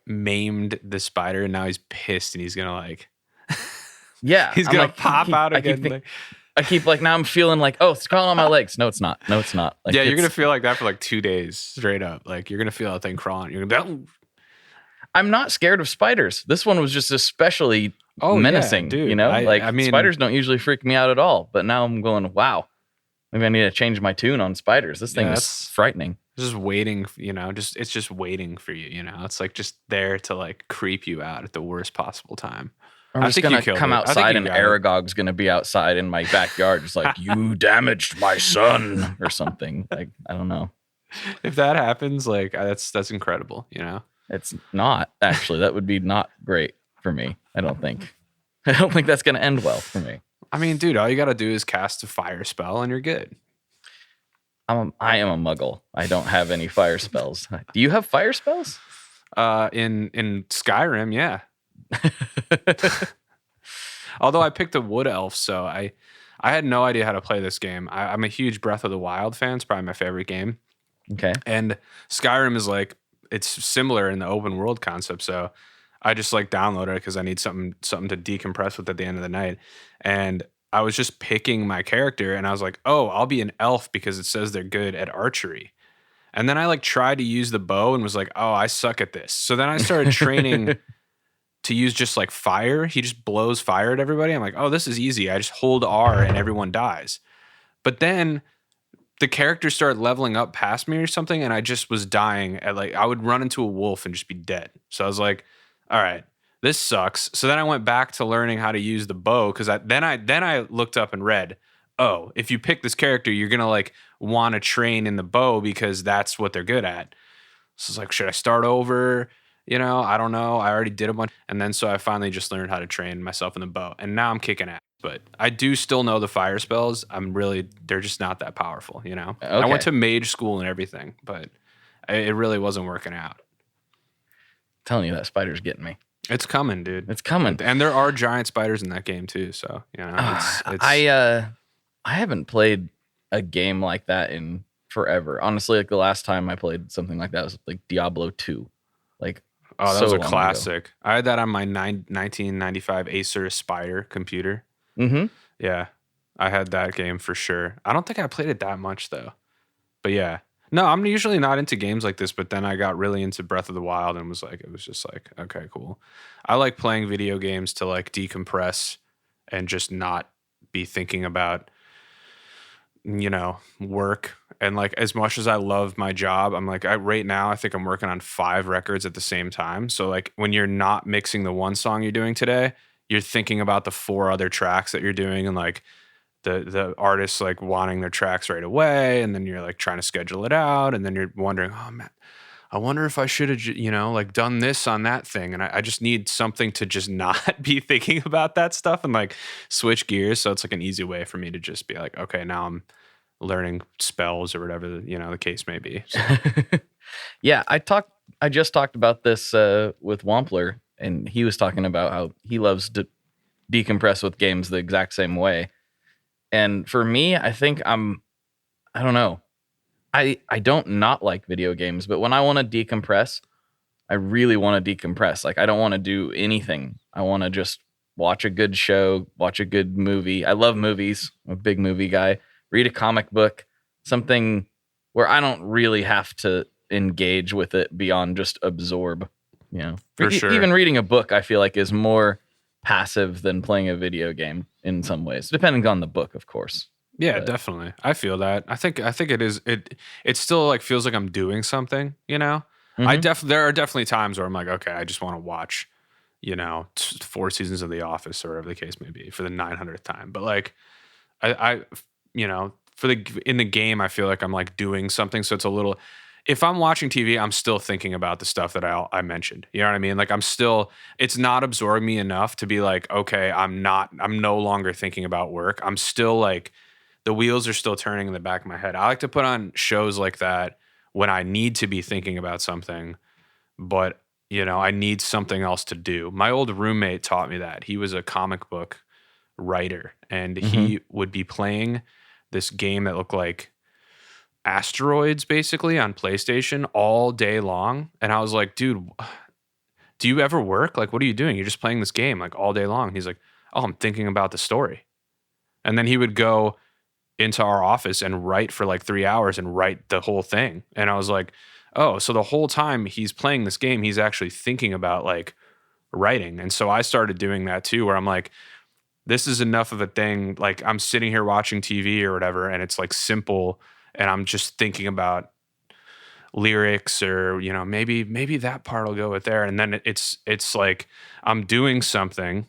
maimed the spider, and now he's pissed, and he's gonna like, yeah, he's gonna pop out again. I keep like now I'm feeling like, oh, it's crawling on my legs. No, it's not. No, it's not. Like, yeah, you're gonna feel like that for like 2 days straight up. Like you're gonna feel that thing crawling. You're gonna be, I'm not scared of spiders. This one was just especially menacing, yeah, dude. You know, I mean, spiders don't usually freak me out at all, but now I'm going, wow, maybe I need to change my tune on spiders. This thing is frightening. Just waiting, you know, it's just waiting for you, you know, it's like just there to like creep you out at the worst possible time. I'm just going to come outside and Aragog's going to be outside in my backyard. Just like, you damaged my son or something. Like, I don't know. If that happens, like that's incredible, you know? It's not actually. That would be not great for me. I don't think that's going to end well for me. I mean, dude, all you got to do is cast a fire spell and you're good. I am a muggle. I don't have any fire spells. Do you have fire spells? In Skyrim, yeah. Although I picked a wood elf, so I had no idea how to play this game. I'm a huge Breath of the Wild fan. It's probably my favorite game. Okay. And Skyrim is like, it's similar in the open world concept, so I just like downloaded it because I need something to decompress with at the end of the night. And I was just picking my character, and I was like, oh, I'll be an elf because it says they're good at archery. And then I like tried to use the bow and was like, oh, I suck at this. So then I started training to use just like fire. He just blows fire at everybody. I'm like, oh, this is easy. I just hold R and everyone dies. But then the character started leveling up past me or something, and I just was dying at like, I would run into a wolf and just be dead. So I was like, all right, this sucks. So then I went back to learning how to use the bow because then I looked up and read, oh, if you pick this character, you're gonna like want to train in the bow because that's what they're good at. So it's like, should I start over? You know, I don't know. I already did a bunch. And then so I finally just learned how to train myself in the bow. And now I'm kicking ass. But I do still know the fire spells. They're just not that powerful, you know? Okay. I went to mage school and everything, but it really wasn't working out. I'm telling you, that spider's getting me. It's coming, dude. It's coming. And there are giant spiders in that game too. So, you know, I haven't played a game like that in forever. Honestly, like the last time I played something like that was like Diablo 2. Like, Oh, that so was a long ago. classic. I had that on my 1995 Acer Aspire computer. Mm-hmm. Yeah, I had that game for sure. I don't think I played it that much though. But yeah. No, I'm usually not into games like this, but then I got really into Breath of the Wild and it was just like, okay, cool. I like playing video games to like decompress and just not be thinking about, work. And like, as much as I love my job, I'm like, right now, I think I'm working on 5 records at the same time. So like when you're not mixing the one song you're doing today, you're thinking about the 4 other tracks that you're doing, and like the artists like wanting their tracks right away. And then you're like trying to schedule it out. And then you're wondering, oh man, I wonder if I should have, like done this on that thing. And I just need something to just not be thinking about that stuff and like switch gears. So it's like an easy way for me to just be like, okay, now I'm learning spells or whatever, the case may be. So. Yeah. I just talked about this with Wampler, and he was talking about how he loves to decompress with games the exact same way. And for me, I think I don't know. I don't not like video games, but when I want to decompress, I really want to decompress. Like, I don't want to do anything. I want to just watch a good show, watch a good movie. I love movies. I'm a big movie guy. Read a comic book, something where I don't really have to engage with it beyond just absorb, For sure. Even reading a book, I feel like, is more passive than playing a video game in some ways, depending on the book, of course. Yeah, But definitely. I feel that. I think it is. It still like feels like I'm doing something. Mhm. There are definitely times where I'm like, okay, I just want to watch, 4 seasons of The Office or whatever the case may be for the 900th time. But like, I in the game, I feel like I'm like doing something. So it's a little. If I'm watching TV, I'm still thinking about the stuff that I mentioned. You know what I mean? Like it's not absorbing me enough to be like, okay, I'm no longer thinking about work. I'm still like, the wheels are still turning in the back of my head. I like to put on shows like that when I need to be thinking about something, but I need something else to do. My old roommate taught me that. He was a comic book writer, and he would be playing this game that looked like Asteroids basically on PlayStation all day long. And I was like, dude, do you ever work? Like, what are you doing? You're just playing this game like all day long. He's like, oh, I'm thinking about the story. And then he would go into our office and write for like 3 hours and write the whole thing. And I was like, oh, so the whole time he's playing this game, he's actually thinking about like writing. And so I started doing that too, where I'm like, this is enough of a thing. Like, I'm sitting here watching TV or whatever, and it's like simple, and I'm just thinking about lyrics, or maybe that part will go with there. And then it's like I'm doing something,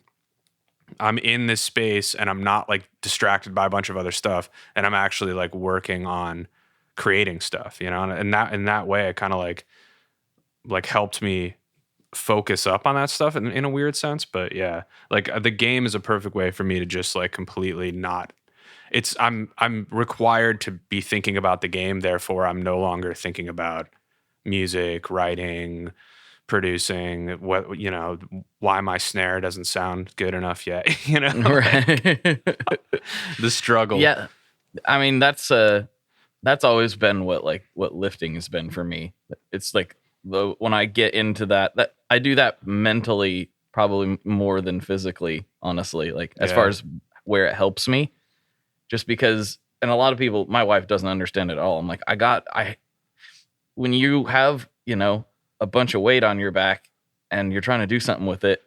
I'm in this space, and I'm not like distracted by a bunch of other stuff, and I'm actually like working on creating stuff, and that in that way it kind of like helped me focus up on that stuff in a weird sense. But yeah, like the game is a perfect way for me to just like completely not. I'm required to be thinking about the game, therefore I'm no longer thinking about music, writing, producing, why my snare doesn't sound good enough yet, Right. The struggle. Yeah. I mean, that's always been what lifting has been for me. It's like when I get into that I do that mentally probably more than physically, honestly, like as far as where it helps me, just because, and a lot of people, my wife doesn't understand it at all. I'm like, when you have, a bunch of weight on your back and you're trying to do something with it,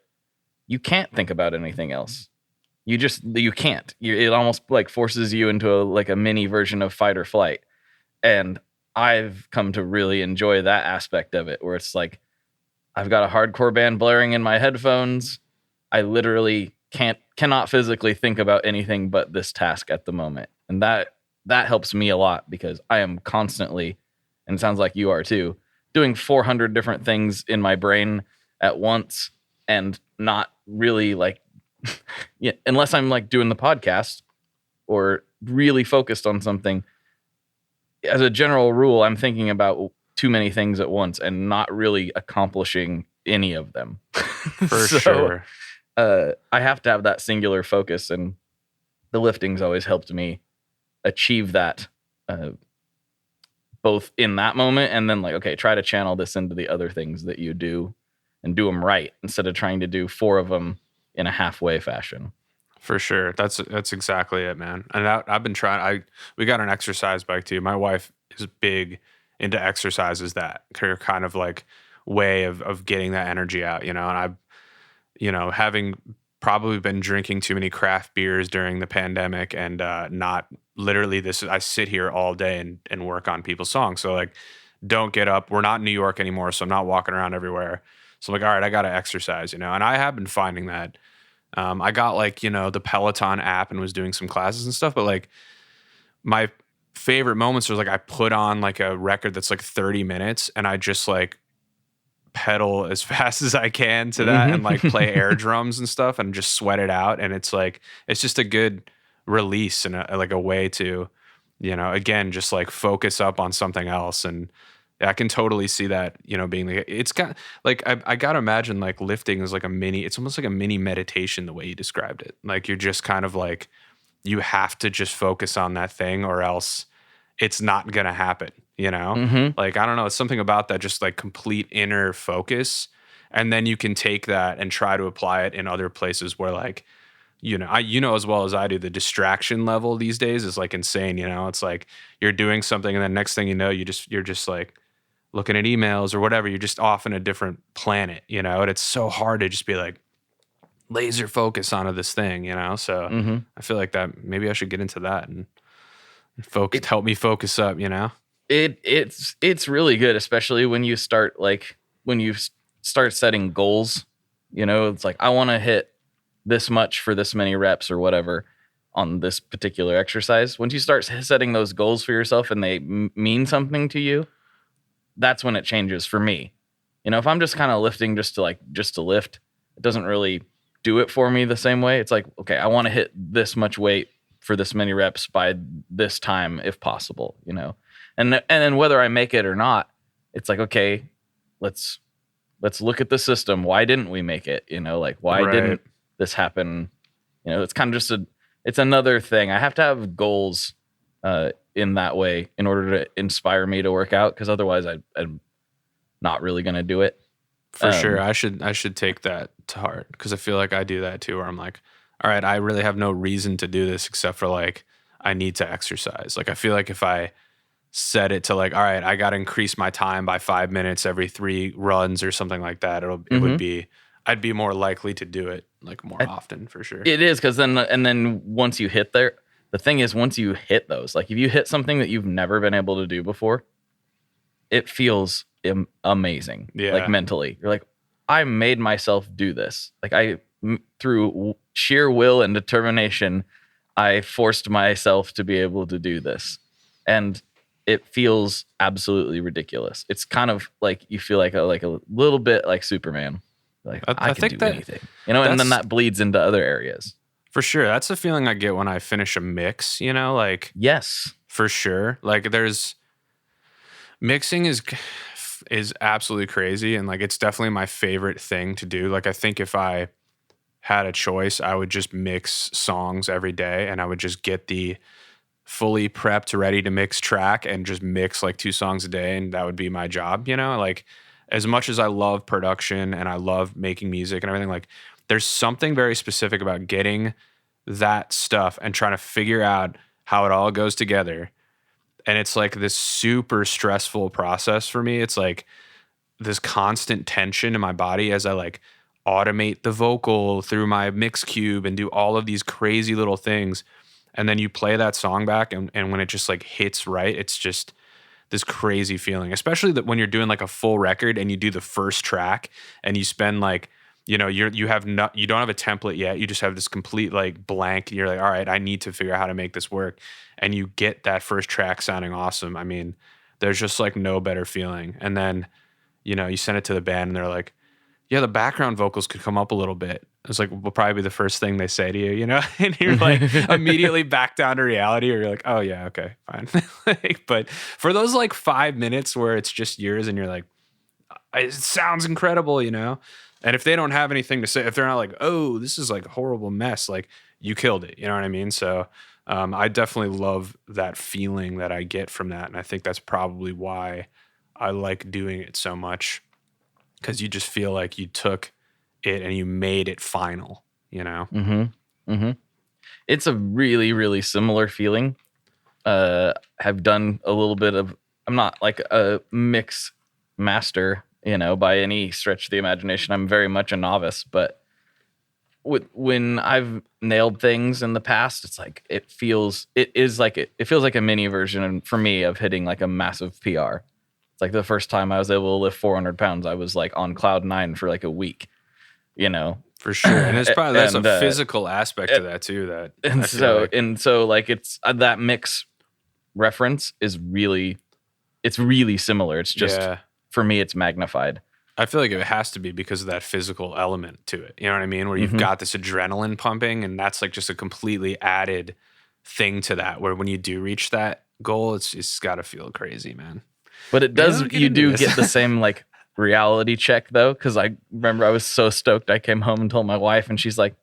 you can't think about anything else. You can't. It almost like forces you into a mini version of fight or flight. And I've come to really enjoy that aspect of it, where it's like, I've got a hardcore band blaring in my headphones. I literally cannot physically think about anything but this task at the moment. And that helps me a lot, because I am constantly, and it sounds like you are too, doing 400 different things in my brain at once, and not really like, unless I'm like doing the podcast or really focused on something. As a general rule, I'm thinking about too many things at once and not really accomplishing any of them. For sure. I have to have that singular focus, and the lifting's always helped me achieve that both in that moment and then like, okay, try to channel this into the other things that you do and do them right instead of trying to do 4 of them in a halfway fashion. For sure. That's exactly it, man. And I've been trying. We got an exercise bike too. My wife is big into exercises that are kind of like way of getting that energy out, and I've, having probably been drinking too many craft beers during the pandemic and not literally I sit here all day and work on people's songs. So like, don't get up. We're not in New York anymore, so I'm not walking around everywhere. So I'm like, all right, I got to exercise, and I have been finding that. I got like, the Peloton app and was doing some classes and stuff, but like my favorite moments was like, I put on like a record that's like 30 minutes and I just like pedal as fast as I can to that and like play air drums and stuff and just sweat it out. And it's like, it's just a good release and like a way to, again, just like focus up on something else. And I can totally see that, being like, it's got like, I got to imagine like lifting is like it's almost like a mini meditation the way you described it. Like you're just kind of like, you have to just focus on that thing or else it's not going to happen, Like, I don't know, it's something about that, just like complete inner focus. And then you can take that and try to apply it in other places where like, as well as I do, the distraction level these days is like insane. It's like you're doing something and then next thing you know, you're just like looking at emails or whatever. You're just off in a different planet, and it's so hard to just be like laser focus onto this thing, So I feel like that maybe I should get into that and help me focus up, It's really good, especially when you start setting goals. It's like, I want to hit this much for this many reps or whatever on this particular exercise. Once you start setting those goals for yourself and they mean something to you, that's when it changes for me. If I'm just kind of lifting just to lift, it doesn't really do it for me the same way. It's like, okay, I want to hit this much weight for this many reps by this time if possible, and then whether I make it or not, it's like, okay, let's look at the system. Why didn't we make it? Like, why didn't this happen? It's kind of just it's another thing. I have to have goals in that way in order to inspire me to work out, because otherwise I'm not really going to do it. For sure. I should take that to heart, because I feel like I do that too, where I'm like, all right, I really have no reason to do this except for like, I need to exercise. Like, I feel like if I set it to like, all right, I got to increase my time by 5 minutes every 3 runs or something like that, I'd be more likely to do it like more often, for sure. It is, because then once you hit there, the thing is, once you hit those, like if you hit something that you've never been able to do before, it feels amazing. Yeah. Like mentally, you're like, I made myself do this. Like through sheer will and determination, I forced myself to be able to do this. And it feels absolutely ridiculous. It's kind of like you feel like a little bit like Superman. Like, I can do anything, and then that bleeds into other areas. For sure. That's the feeling I get when I finish a mix, like, yes, for sure. Like, mixing is absolutely crazy. And like, it's definitely my favorite thing to do. Like, I think if I had a choice, I would just mix songs every day and I would just get the fully prepped, ready to mix track and just mix like 2 songs a day. And that would be my job, like, as much as I love production and I love making music and everything, like, there's something very specific about getting that stuff and trying to figure out how it all goes together. And it's like this super stressful process for me. It's like this constant tension in my body as I like automate the vocal through my mix cube and do all of these crazy little things. And then you play that song back and when it just like hits right, it's just this crazy feeling, especially that when you're doing like a full record and you do the first track and you spend like, you don't have a template yet. You just have this complete like blank. You're like, all right, I need to figure out how to make this work. And you get that first track sounding awesome. I mean, there's just like no better feeling. And then, you send it to the band and they're like, yeah, the background vocals could come up a little bit. It's like, will probably be the first thing they say to you, and you're like immediately back down to reality, or you're like, oh yeah, okay, fine. But for those like 5 minutes where it's just yours and you're like, it sounds incredible, and if they don't have anything to say, if they're not like, oh, this is like a horrible mess, like, you killed it, you know what I mean? So I definitely love that feeling that I get from that. And I think that's probably why I like doing it so much, because you just feel like you took it and you made it final, you know? It's a really, really similar feeling. Have done a little bit of, I'm not like a mix master, you know, by any stretch of the imagination. I'm very much a novice, but when I've nailed things in the past, it's like, it feels like a mini version for me of hitting like a massive PR. It's like the first time I was able to lift 400 pounds, I was like on cloud 9 for like a week, you know? For sure. And it's probably, that's a physical aspect to that too. So it's that mix reference is really, it's really similar. It's just, for me, it's magnified. I feel like it has to be because of that physical element to it. You know what I mean? Where you've got this adrenaline pumping, and that's like just a completely added thing to that, where when you do reach that goal, it's got to feel crazy, man. But it does, you do get the same like reality check though. Cause I remember I was so stoked. I came home and told my wife, and she's like,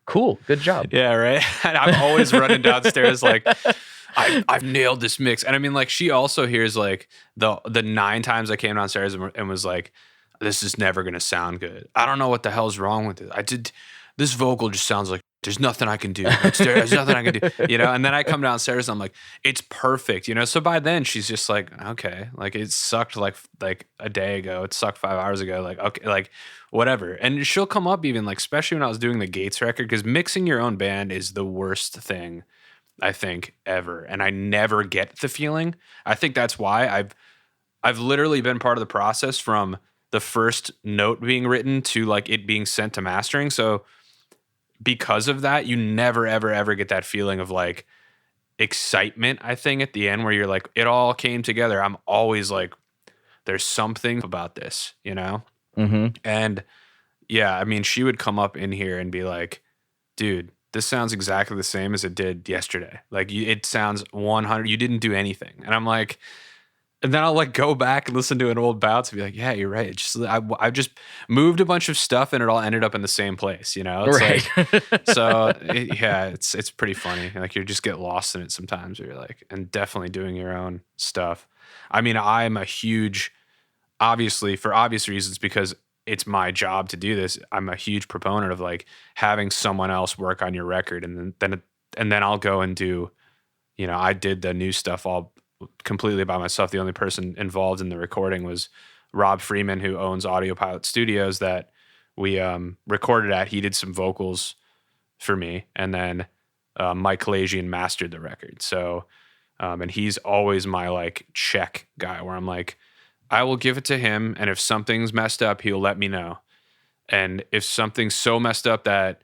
cool, good job. Yeah, right. And I'm always running downstairs like, I've nailed this mix. And I mean, like, she also hears like the 9 times I came downstairs and was like, this is never going to sound good. I don't know what the hell's wrong with it. This vocal just sounds like there's nothing I can do. There's nothing I can do, you know? And then I come downstairs and I'm like, it's perfect, you know? So by then she's just like, okay, like it sucked like a day ago. It sucked 5 hours ago. Like, okay, like whatever. And she'll come up even like, especially when I was doing the Gates record, because mixing your own band is the worst thing I think ever. And I never get the feeling. I think that's why I've literally been part of the process from the first note being written to like it being sent to mastering. So because of that, you never, ever, ever get that feeling of like excitement, I think, at the end where you're like, it all came together. I'm always like, there's something about this, you know? And yeah, I mean, she would come up in here and be like, dude, this sounds exactly the same as it did yesterday. Like it sounds 100, you didn't do anything. And I'm like, and then I'll like go back and listen to an old bounce and be like, yeah, you're right. It's just I've just moved a bunch of stuff and it all ended up in the same place, you know? It's right. Like, it's pretty funny. Like you just get lost in it sometimes where you're like, and definitely doing your own stuff. I mean, I'm a huge, obviously for obvious reasons, because it's my job to do this. I'm a huge proponent of like having someone else work on your record. And then I'll go and do, you know, I did the new stuff all completely by myself. The only person involved in the recording was Rob Freeman, who owns Audio Pilot Studios that we recorded at. He did some vocals for me, and then Mike Kalajian mastered the record. So, and he's always my like check guy where I'm like, I will give it to him, and if something's messed up, he'll let me know. And if something's so messed up that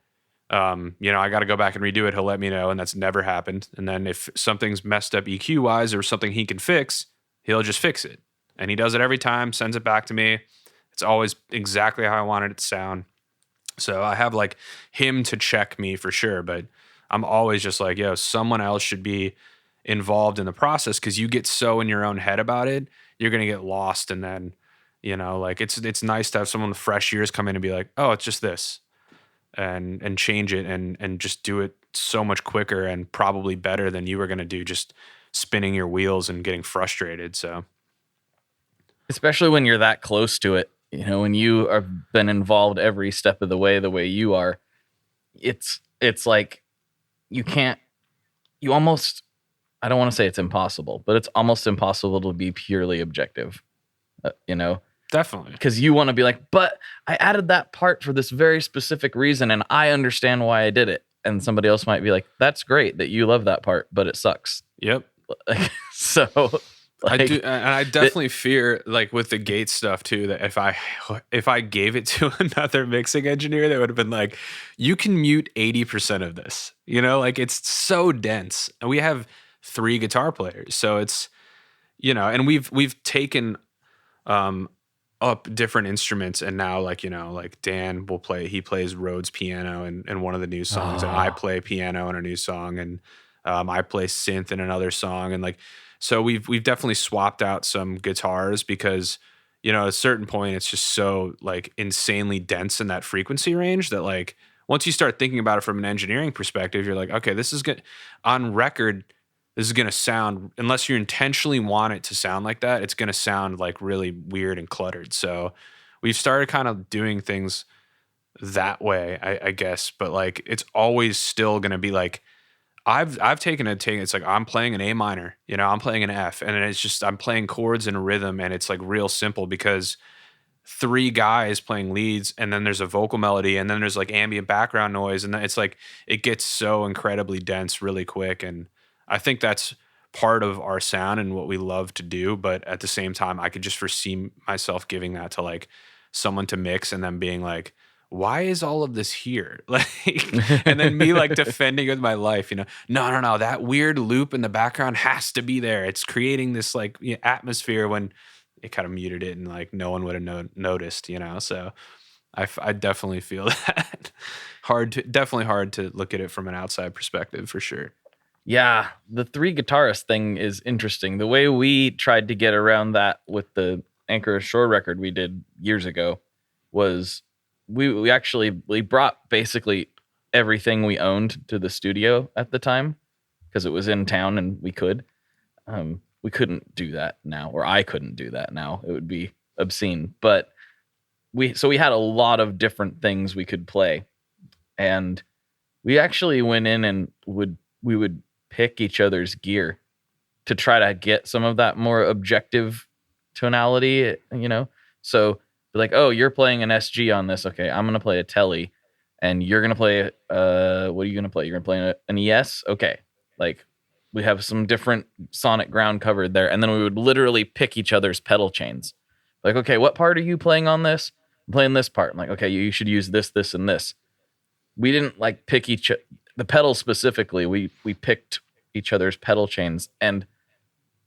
you know, I got to go back and redo it, he'll let me know, and that's never happened. And then if something's messed up EQ wise or something he can fix, he'll just fix it. And he does it every time, sends it back to me. It's always exactly how I wanted it to sound. So I have like him to check me for sure, but I'm always just like, yo, someone else should be involved in the process, because you get so in your own head about it, you're going to get lost. And then, you know, like it's nice to have someone with fresh ears come in and be like, oh, it's just this. And change it and just do it so much quicker and probably better than you were going to do just spinning your wheels and getting frustrated. So especially when you're that close to it, you know, when you have been involved every step of the way you are, it's like you almost, I don't want to say it's impossible, but it's almost impossible to be purely objective, you know? Definitely. Because you want to be like, but I added that part for this very specific reason and I understand why I did it. And somebody else might be like, that's great that you love that part, but it sucks. Yep. So like, I do, and I definitely fear, like with the Gates stuff too, that if I gave it to another mixing engineer, that would have been like, you can mute 80% of this, you know, like it's so dense. And we have 3 guitar players, so it's, you know, and we've taken up different instruments, and now like, you know, like Dan will he plays Rhodes piano in one of the new songs, and I play piano in a new song, and I play synth in another song, and like, so we've definitely swapped out some guitars because, you know, at a certain point it's just so like insanely dense in that frequency range that like once you start thinking about it from an engineering perspective, you're like, okay, this is good on record. This is going to sound, unless you intentionally want it to sound like that, it's going to sound like really weird and cluttered. So we've started kind of doing things that way, I guess. But like, it's always still going to be like, I've taken a take. It's like I'm playing an A minor, you know, I'm playing an F, and it's just I'm playing chords in a rhythm, and it's like real simple because 3 guys playing leads, and then there's a vocal melody, and then there's like ambient background noise, and then it's like it gets so incredibly dense really quick. And I think that's part of our sound and what we love to do. But at the same time, I could just foresee myself giving that to like someone to mix, and then being like, why is all of this here? Like, and then me like defending with my life, you know, no, that weird loop in the background has to be there. It's creating this like atmosphere when it kind of muted it and like no one would have noticed, you know? So I definitely feel that definitely hard to look at it from an outside perspective for sure. Yeah. The 3 guitarist thing is interesting. The way we tried to get around that with the Anchor Ashore record we did years ago was we actually brought basically everything we owned to the studio at the time because it was in town and we could. We couldn't do that now, or I couldn't do that now. It would be obscene. But we had a lot of different things we could play, and we actually went in and we would pick each other's gear to try to get some of that more objective tonality, you know. So like, oh, you're playing an SG on this. Okay, I'm going to play a Tele, and you're going to play, what are you going to play? You're going to play an ES? Okay. Like, we have some different sonic ground covered there. And then we would literally pick each other's pedal chains. Like, okay, what part are you playing on this? I'm playing this part. I'm like, okay, you should use this, this, and this. We didn't like pick the pedals specifically. We picked each other's pedal chains. And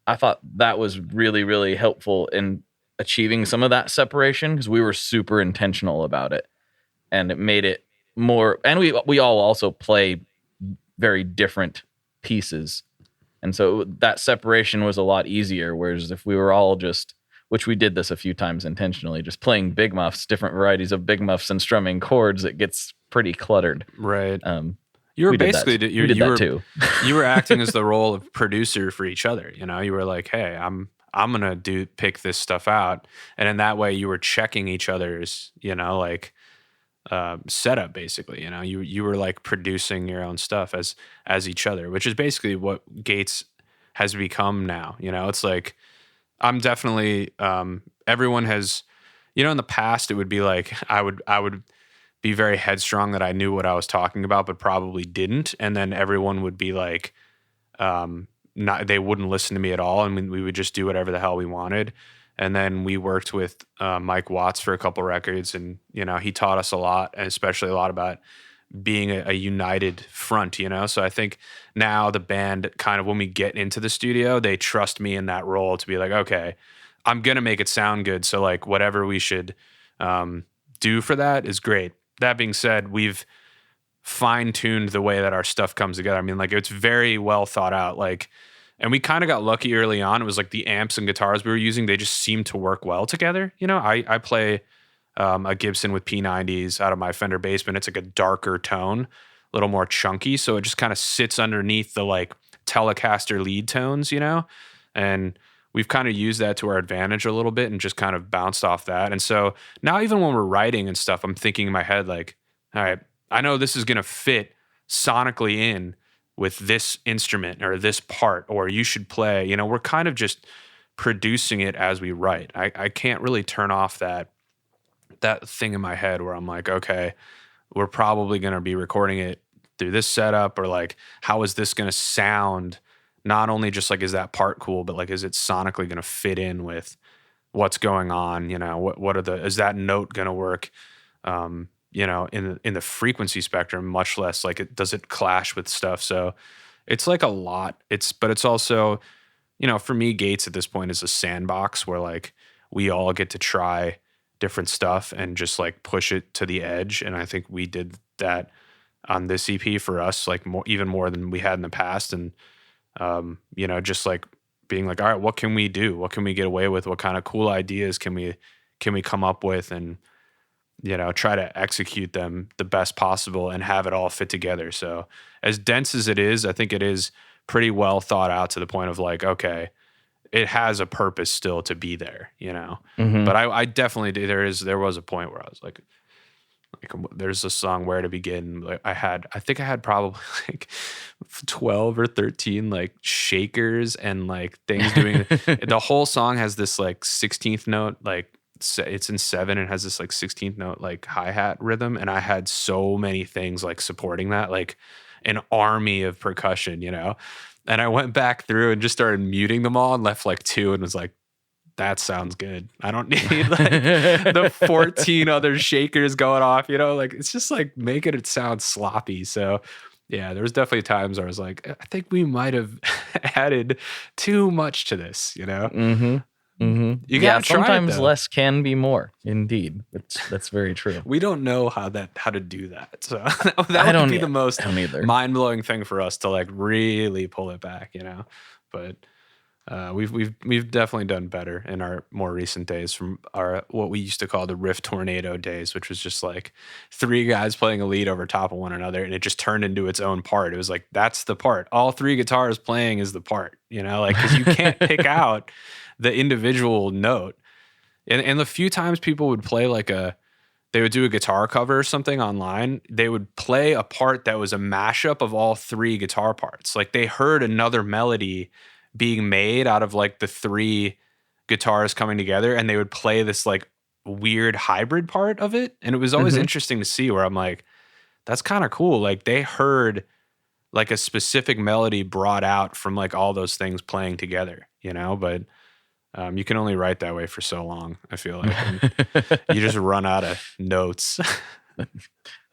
I thought that was really, really helpful in achieving some of that separation because we were super intentional about it, and it made it more. And we all also play very different pieces, and so that separation was a lot easier. Whereas if we were all just, which we did this a few times intentionally, just playing big muffs, different varieties of big muffs, and strumming chords, it gets pretty cluttered. Right. You were basically too. You were acting as the role of producer for each other. You know, you were like, hey, I'm gonna pick this stuff out, and in that way you were checking each other's, you know, like setup basically. You know, you were like producing your own stuff as each other, which is basically what Gates has become now. You know, it's like I'm definitely everyone has, you know, in the past it would be like I would be very headstrong that I knew what I was talking about but probably didn't, and then everyone would be like they wouldn't listen to me at all, and we would just do whatever the hell we wanted. And then we worked with Mike Watts for a couple records, and you know, he taught us a lot, and especially a lot about being a united front, you know. So I think now the band kind of, when we get into the studio, they trust me in that role to be like, okay, I'm gonna make it sound good, so like whatever we should do for that is great. That being said, we've fine-tuned the way that our stuff comes together. I mean, like, it's very well thought out. Like, and we kind of got lucky early on. It was like the amps and guitars we were using, they just seemed to work well together. You know, I play a Gibson with P90s out of my Fender Bassman. It's like a darker tone, a little more chunky. So it just kind of sits underneath the like Telecaster lead tones, you know? And we've kind of used that to our advantage a little bit and just kind of bounced off that. And so now even when we're writing and stuff, I'm thinking in my head, like, all right, I know this is going to fit sonically in with this instrument or this part, or you should play, you know, we're kind of just producing it as we write. I can't really turn off that thing in my head where I'm like, okay, we're probably going to be recording it through this setup, or like, how is this going to sound? Not only just like, is that part cool, but like, is it sonically going to fit in with what's going on? You know, is that note going to work? You know, in the frequency spectrum, much less like does it clash with stuff? So it's like a lot. But it's also, you know, for me, Gates at this point is a sandbox where like we all get to try different stuff and just like push it to the edge. And I think we did that on this EP for us, like even more than we had in the past. And, you know, just like being like, all right, what can we do? What can we get away with? What kind of cool ideas can we come up with? And try to execute them the best possible and have it all fit together. So as dense as it is, I think it is pretty well thought out to the point of like, okay, it has a purpose still to be there, But I definitely do. There was a point where I was like there's a song Where to Begin. Like I think I had probably like 12 or 13 like shakers and like things doing the whole song has this like 16th note, like it's in 7 and has this like 16th note like hi-hat rhythm, and I had so many things like supporting that, like an army of percussion, and I went back through and just started muting them all and left like 2 and was like, that sounds good. I don't need like the 14 other shakers going off, like it's just like making it sound sloppy. So yeah, there was definitely times where I was like, I think we might have added too much to this, Mm-hmm. You gotta try sometimes it, less can be more. Indeed, that's very true. We don't know how to do that, so that would be the most mind blowing thing for us to like really pull it back, But we've definitely done better in our more recent days from our what we used to call the riff tornado days, which was just like 3 guys playing a lead over top of one another, and it just turned into its own part. It was like that's the part. All 3 guitars playing is the part, like because you can't pick out the individual note. And the few times people would play like they would do a guitar cover or something online, they would play a part that was a mashup of all 3 guitar parts. Like they heard another melody being made out of like the 3 guitars coming together, and they would play this like weird hybrid part of it. And it was always interesting to see, where I'm like, that's kind of cool. Like they heard like a specific melody brought out from like all those things playing together, but you can only write that way for so long, I feel like. You just run out of notes.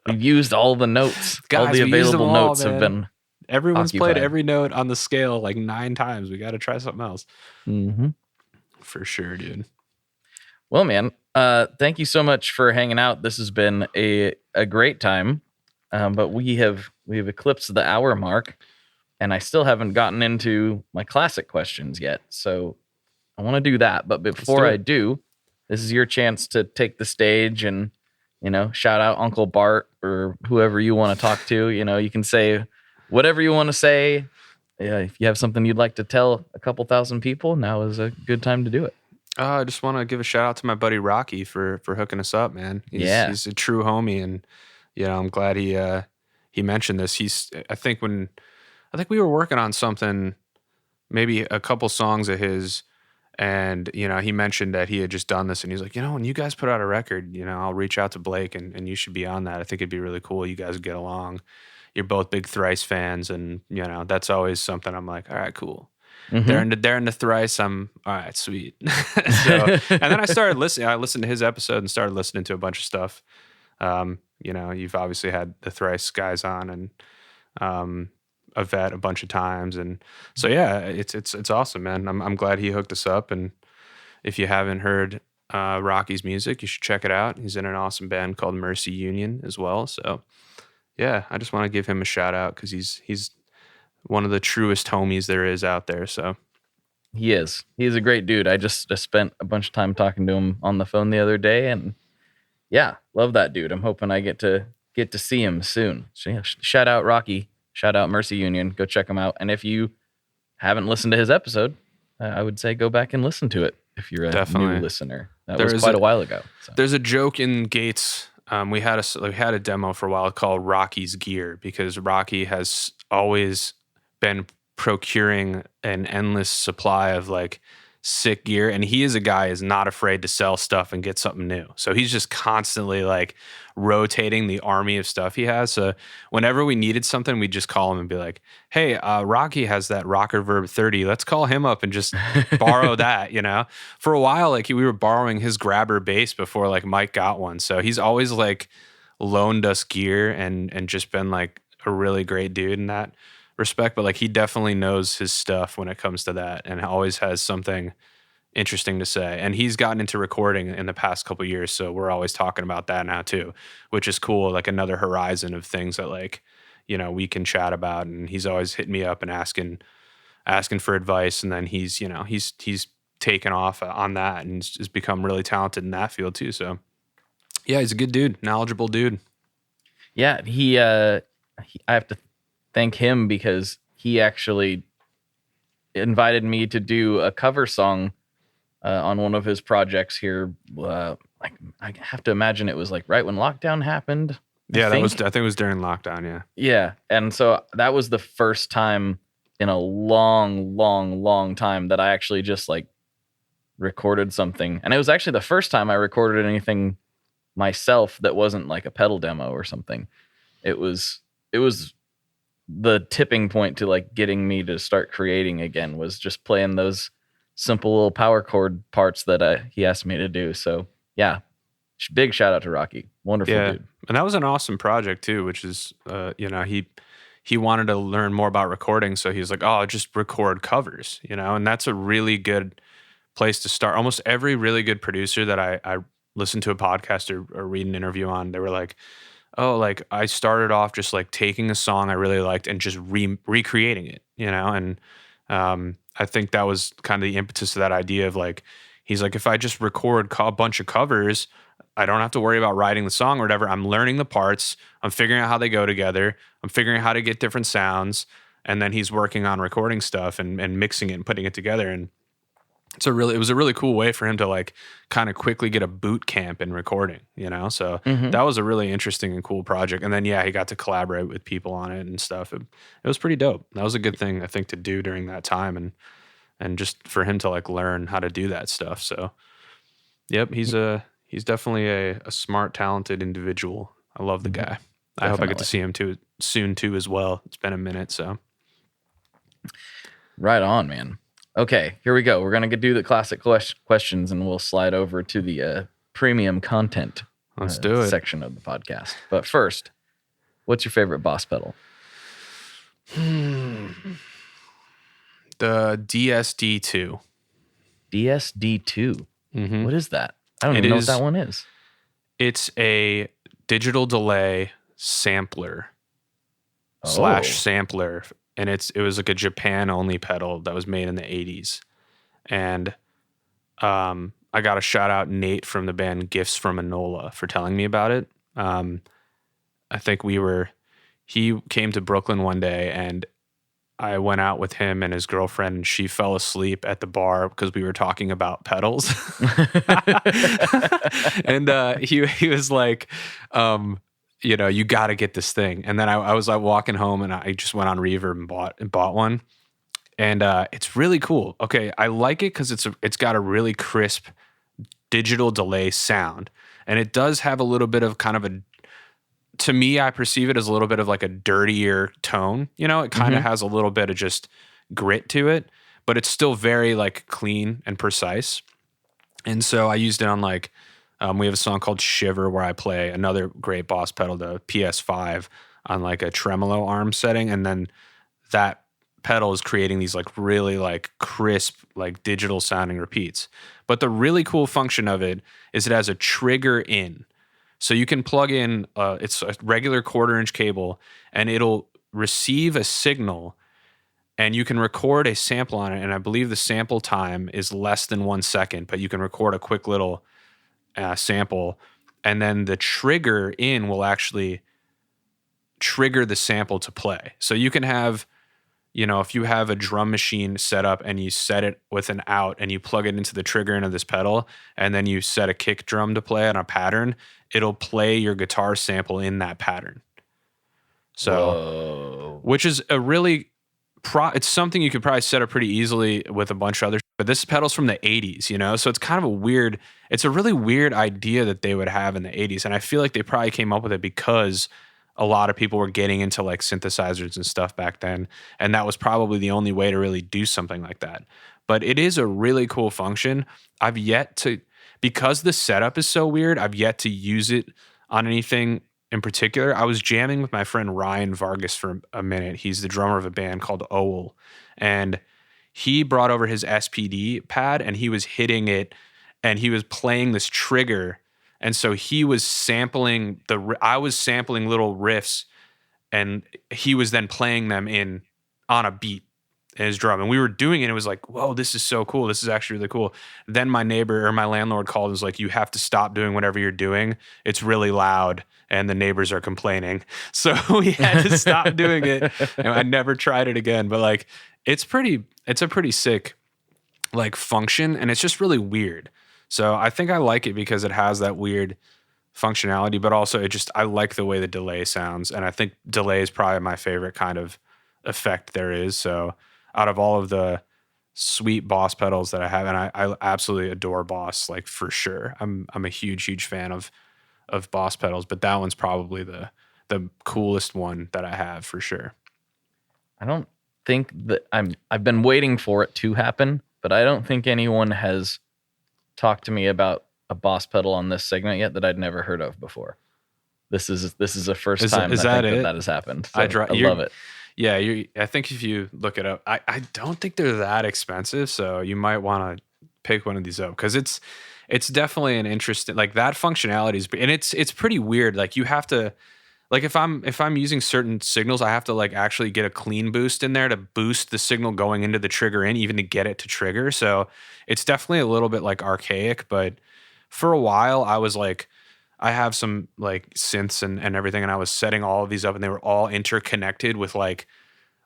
We've used all the notes. Guys, all the available notes have been Everyone's occupied. played every note on the scale like 9 times. We got to try something else. Mm-hmm. For sure, dude. Well, man, thank you so much for hanging out. This has been a great time, but we have eclipsed the hour mark, and I still haven't gotten into my classic questions yet. So I want to do that. But before I do, this is your chance to take the stage and, shout out Uncle Bart or whoever you want to talk to. You can say whatever you want to say. If you have something you'd like to tell a couple thousand people, now is a good time to do it. I just want to give a shout out to my buddy Rocky for hooking us up, man. He's a true homie, and I'm glad he mentioned this. I think we were working on something, maybe a couple songs of his, and he mentioned that he had just done this, and he's like, when you guys put out a record, I'll reach out to Blake and you should be on that. I think it'd be really cool. You guys would get along. You're both big Thrice fans, and that's always something I'm like, all right, cool. Mm-hmm. They're into Thrice. I'm all right, sweet. And then I started listening. I listened to his episode and started listening to a bunch of stuff. You've obviously had the Thrice guys on, and Yvette a bunch of times, and so yeah, it's awesome, man. I'm glad he hooked us up. And if you haven't heard Rocky's music, you should check it out. He's in an awesome band called Mercy Union as well. So yeah, I just want to give him a shout out because he's one of the truest homies there is out there. So he's a great dude. I just spent a bunch of time talking to him on the phone the other day, and yeah, love that dude. I'm hoping I get to see him soon. So yeah, shout out Rocky, shout out Mercy Union. Go check him out. And if you haven't listened to his episode, I would say go back and listen to it if you're a new listener. That was quite a while ago. So. There's a joke in Gates. We had a demo for a while called Rocky's Gear, because Rocky has always been procuring an endless supply of like sick gear, and he is a guy who's not afraid to sell stuff and get something new. So he's just constantly like rotating the army of stuff he has. So whenever we needed something, we'd just call him and be like, hey, Rocky has that Rocker Verb 30. Let's call him up and just borrow that, For a while, like we were borrowing his grabber bass before like Mike got one. So he's always like loaned us gear and just been like a really great dude in that respect. But like he definitely knows his stuff when it comes to that, and always has something interesting to say. And he's gotten into recording in the past couple of years, so we're always talking about that now too, which is cool. Like another horizon of things that like we can chat about. And he's always hitting me up and asking for advice, and then he's taken off on that and has become really talented in that field too. So Yeah, he's a good dude, knowledgeable dude. Yeah, I have to thank him because he actually invited me to do a cover song on one of his projects here. Like I have to imagine it was like right when lockdown happened. I think it was during lockdown. Yeah. Yeah, and so that was the first time in a long time that I actually just like recorded something, and it was actually the first time I recorded anything myself that wasn't like a pedal demo or something. It was the tipping point to like getting me to start creating again, was just playing those simple little power chord parts that he asked me to do. So yeah, big shout out to Rocky. Wonderful dude. And that was an awesome project too, which is, he wanted to learn more about recording. So he's like, oh, just record covers, and that's a really good place to start. Almost every really good producer that I listened to a podcast or read an interview on, they were like, oh, like I started off just like taking a song I really liked and just recreating it, and I think that was kind of the impetus of that idea of like, he's like, if I just record a bunch of covers, I don't have to worry about writing the song or whatever. I'm learning the parts. I'm figuring out how they go together. I'm figuring out how to get different sounds. And then he's working on recording stuff and mixing it and putting it together. And it was a really cool way for him to like kind of quickly get a boot camp in recording, So that was a really interesting and cool project. And then, he got to collaborate with people on it and stuff. It was pretty dope. That was a good thing, I think, to do during that time and just for him to like learn how to do that stuff. So, yep, he's definitely a smart, talented individual. I love the guy. I hope I get to see him soon too as well. It's been a minute, so. Right on, man. Okay, here we go. We're going to do the classic questions, and we'll slide over to the premium content Let's do it. section of the podcast. But first, what's your favorite Boss pedal? The DSD2. DSD2? Mm-hmm. What is that? I don't even know what that one is. It's a digital delay sampler / sampler. And it was like a Japan only pedal that was made in the 80s. And I got to shout out Nate from the band Gifts from Enola for telling me about it. I think he came to Brooklyn one day and I went out with him and his girlfriend, and she fell asleep at the bar because we were talking about pedals. And he was like, you got to get this thing. And then I was like walking home and I just went on Reverb and bought one. And it's really cool. Okay, I like it because it's got a really crisp digital delay sound. And it does have a little bit of kind of to me, I perceive it as a little bit of like a dirtier tone. It kind of has a little bit of just grit to it, but it's still very like clean and precise. And so I used it on like, we have a song called Shiver where I play another great Boss pedal, the PS5, on like a tremolo arm setting. And then that pedal is creating these like really like crisp, like digital sounding repeats. But the really cool function of it is it has a trigger in. So you can plug in, it's a regular 1/4-inch cable, and it'll receive a signal, and you can record a sample on it. And I believe the sample time is less than 1 second, but you can record a quick little sample, and then the trigger in will actually trigger the sample to play. So you can have, if you have a drum machine set up and you set it with an out and you plug it into the trigger into this pedal, and then you set a kick drum to play on a pattern, it'll play your guitar sample in that pattern. So, which is a really, it's something you could probably set up pretty easily with a bunch of other, but this pedal's from the 80s, so it's kind of it's a really weird idea that they would have in the 80s. And I feel like they probably came up with it because a lot of people were getting into like synthesizers and stuff back then. And that was probably the only way to really do something like that. But it is a really cool function. I've yet to, because the setup is so weird, I've yet to use it on anything in particular. I was jamming with my friend Ryan Vargas for a minute. He's the drummer of a band called Owl. And he brought over his SPD pad and he was hitting it and he was playing this trigger. And so he was sampling I was sampling little riffs and he was then playing them on a beat. drum. And we were doing it. And it was like, whoa, this is so cool. This is actually really cool. Then my neighbor or my landlord called and was like, you have to stop doing whatever you're doing. It's really loud and the neighbors are complaining. So we had to stop doing it. And I never tried it again. But like, it's a pretty sick like function, and it's just really weird. So I think I like it because it has that weird functionality, but also I like the way the delay sounds. And I think delay is probably my favorite kind of effect there is. So out of all of the sweet Boss pedals that I have, and I absolutely adore Boss, like for sure. I'm a huge fan of Boss pedals, but that one's probably the coolest one that I have for sure. I don't think that I've been waiting for it to happen, but I don't think anyone has talked to me about a Boss pedal on this segment yet that I'd never heard of before. This is the first time that has happened. So I love it. Yeah, I think if you look it up, I don't think they're that expensive, so you might want to pick one of these up because it's definitely an interesting, like that functionality is, and it's pretty weird. Like you have to, like if I'm using certain signals, I have to like actually get a clean boost in there to boost the signal going into the trigger in, even to get it to trigger. So it's definitely a little bit like archaic, but for a while I was like, I have some like synths and everything, and I was setting all of these up and they were all interconnected with like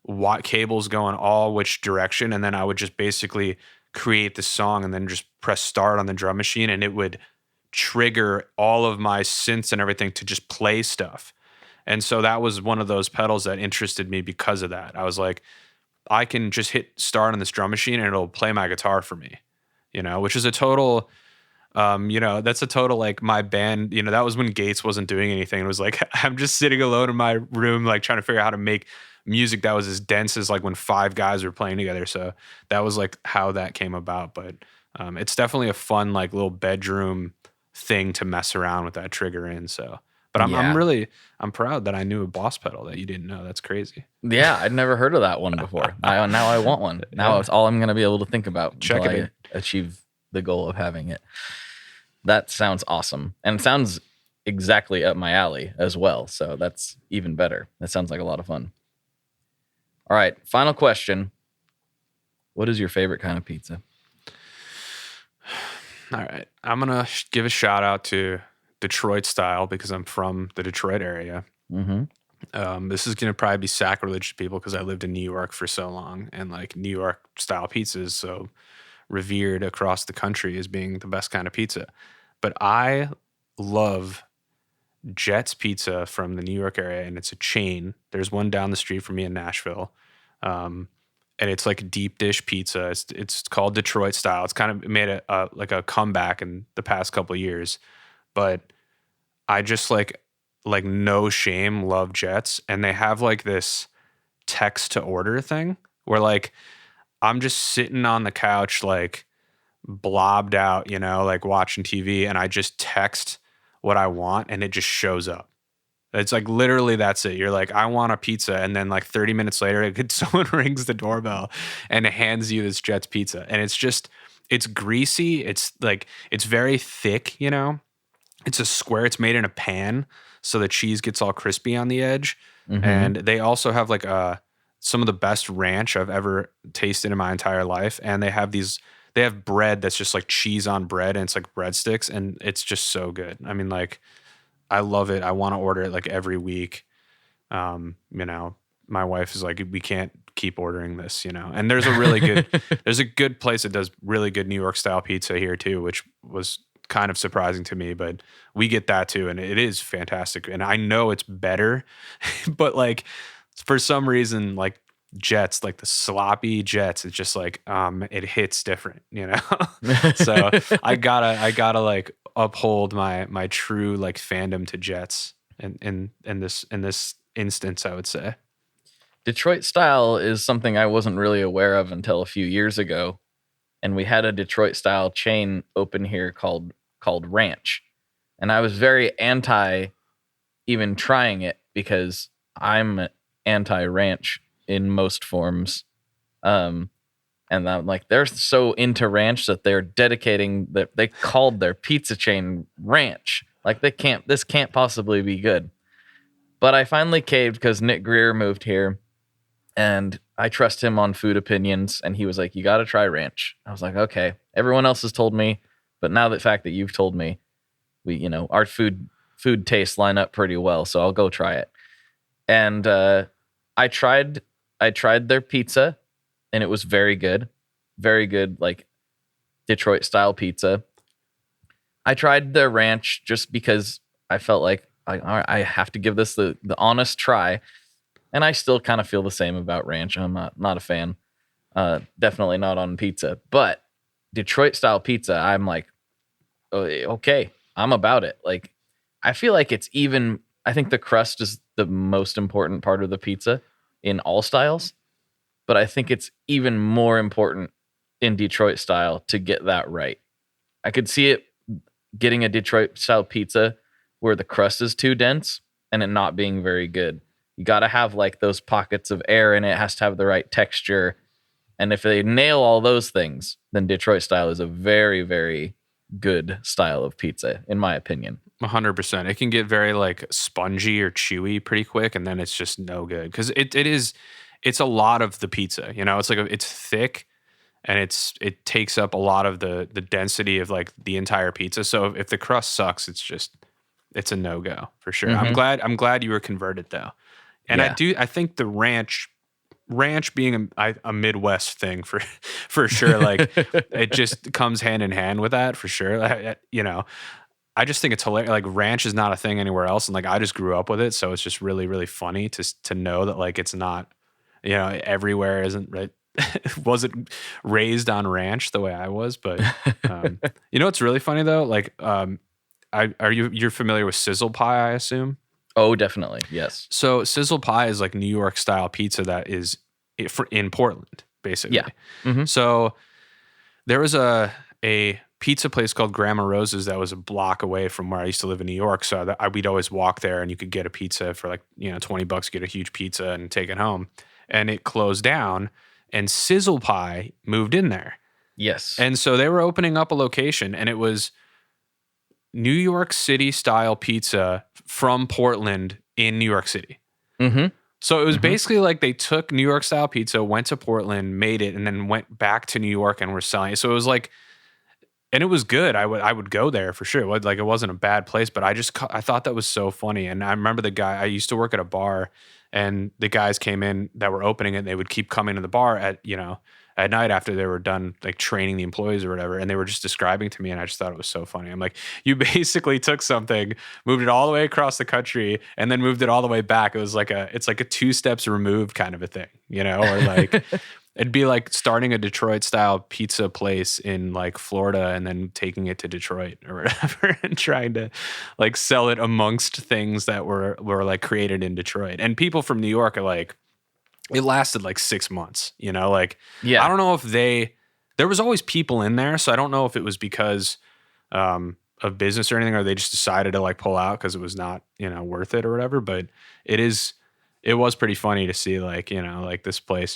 watt cables going all which direction. And then I would just basically create the song and then just press start on the drum machine and it would trigger all of my synths and everything to just play stuff. And so that was one of those pedals that interested me because of that. I was like, I can just hit start on this drum machine and it'll play my guitar for me, which is a total... that's a total, like my band, that was when Gates wasn't doing anything. It was like, I'm just sitting alone in my room, like trying to figure out how to make music that was as dense as like when 5 guys were playing together. So that was like how that came about. But it's definitely a fun, like little bedroom thing to mess around with that trigger in. So, but I'm proud that I knew a Boss pedal that you didn't know. That's crazy. Yeah. I'd never heard of that one before. Now I want one. Now it's all I'm going to be able to think about. Check it. Achieve the goal of having it. That sounds awesome. And it sounds exactly up my alley as well. So that's even better. That sounds like a lot of fun. All right. Final question. What is your favorite kind of pizza? All right. I'm going to give a shout out to Detroit style because I'm from the Detroit area. Mm-hmm. This is going to probably be sacrilege to people because I lived in New York for so long and like New York style pizzas. So revered across the country as being the best kind of pizza. But I love Jets Pizza from the New York area, and it's a chain. There's one down the street from me in Nashville. And it's like deep dish pizza. It's called Detroit style. It's kind of made like a comeback in the past couple of years. But I just like no shame love Jets. And they have like this text to order thing where like I'm just sitting on the couch, like blobbed out, like watching TV, and I just text what I want and it just shows up. It's like literally that's it. You're like, I want a pizza. And then like 30 minutes later, someone rings the doorbell and hands you this Jets pizza. And it's greasy. It's like, it's very thick, It's a square. It's made in a pan. So the cheese gets all crispy on the edge. Mm-hmm. And they also have like some of the best ranch I've ever tasted in my entire life. And they have bread that's just like cheese on bread and it's like breadsticks and it's just so good. I mean, like, I love it. I want to order it like every week. My wife is like, we can't keep ordering this, and there's a good place that does really good New York style pizza here too, which was kind of surprising to me, but we get that too. And it is fantastic. And I know it's better, but like, for some reason, like Jets, like the sloppy Jets, it's just like it hits different, So I gotta like uphold my true like fandom to Jets in this instance, I would say. Detroit style is something I wasn't really aware of until a few years ago, and we had a Detroit style chain open here called Ranch, and I was very anti even trying it because I'm anti-ranch in most forms. And I'm like, they're so into ranch that they're dedicating that they called their pizza chain Ranch. Like this can't possibly be good. But I finally caved because Nick Greer moved here and I trust him on food opinions, and he was like, you got to try ranch. I was like, okay. Everyone else has told me, but now the fact that you've told me, our food tastes line up pretty well, so I'll go try it. And I tried their pizza, and it was very good, like Detroit style pizza. I tried their ranch just because I felt like I have to give this the honest try. And I still kind of feel the same about ranch. I'm not a fan. Definitely not on pizza. But Detroit style pizza, I'm like, okay, I'm about it. Like, I feel like I think the crust is the most important part of the pizza in all styles. But I think it's even more important in Detroit style to get that right. I could see it getting a Detroit style pizza where the crust is too dense and it not being very good. You got to have like those pockets of air in it. It has to have the right texture. And if they nail all those things, then Detroit style is a very, very good style of pizza, in my opinion. 100%. It can get very like spongy or chewy pretty quick, and then it's just no good. Because it's a lot of the pizza. It's like it's thick, and it takes up a lot of the density of like the entire pizza. So if the crust sucks, it's a no-go for sure. Mm-hmm. I'm glad you were converted though. And yeah. I think the ranch being a Midwest thing for sure. Like it just comes hand in hand with that for sure. I just think it's hilarious. Like ranch is not a thing anywhere else. And like, I just grew up with it. So it's just really, really funny to know that like, it's not, everywhere isn't right. Wasn't raised on ranch the way I was, but it's really funny though. Like, you're familiar with sizzle pie, I assume? Oh, definitely. Yes. So sizzle pie is like New York style pizza that is in Portland, basically. Yeah. Mm-hmm. So there was a pizza place called Grandma Rose's that was a block away from where I used to live in New York. So we'd always walk there, and you could get a pizza for like, $20, get a huge pizza and take it home. And it closed down, and Sizzle Pie moved in there. Yes. And so they were opening up a location, and it was New York City style pizza from Portland in New York City. Mm-hmm. So it was basically like they took New York style pizza, went to Portland, made it, and then went back to New York and were selling it. So it was like, and it was good. I would go there for sure. It wasn't a bad place, but I thought that was so funny. And I remember the guy, I used to work at a bar, and the guys came in that were opening it, and they would keep coming to the bar at night after they were done like training the employees or whatever, and they were just describing to me, and I just thought it was so funny. I'm like, you basically took something, moved it all the way across the country, and then moved it all the way back. It's like a 2 steps removed kind of a thing, or like it'd be like starting a Detroit style pizza place in like Florida and then taking it to Detroit or whatever and trying to like sell it amongst things that were like created in Detroit. And people from New York are like, it lasted like 6 months, like, yeah. I don't know if there was always people in there. So I don't know if it was because of business or anything, or they just decided to like pull out because it was not, worth it or whatever. But it was pretty funny to see like, like this place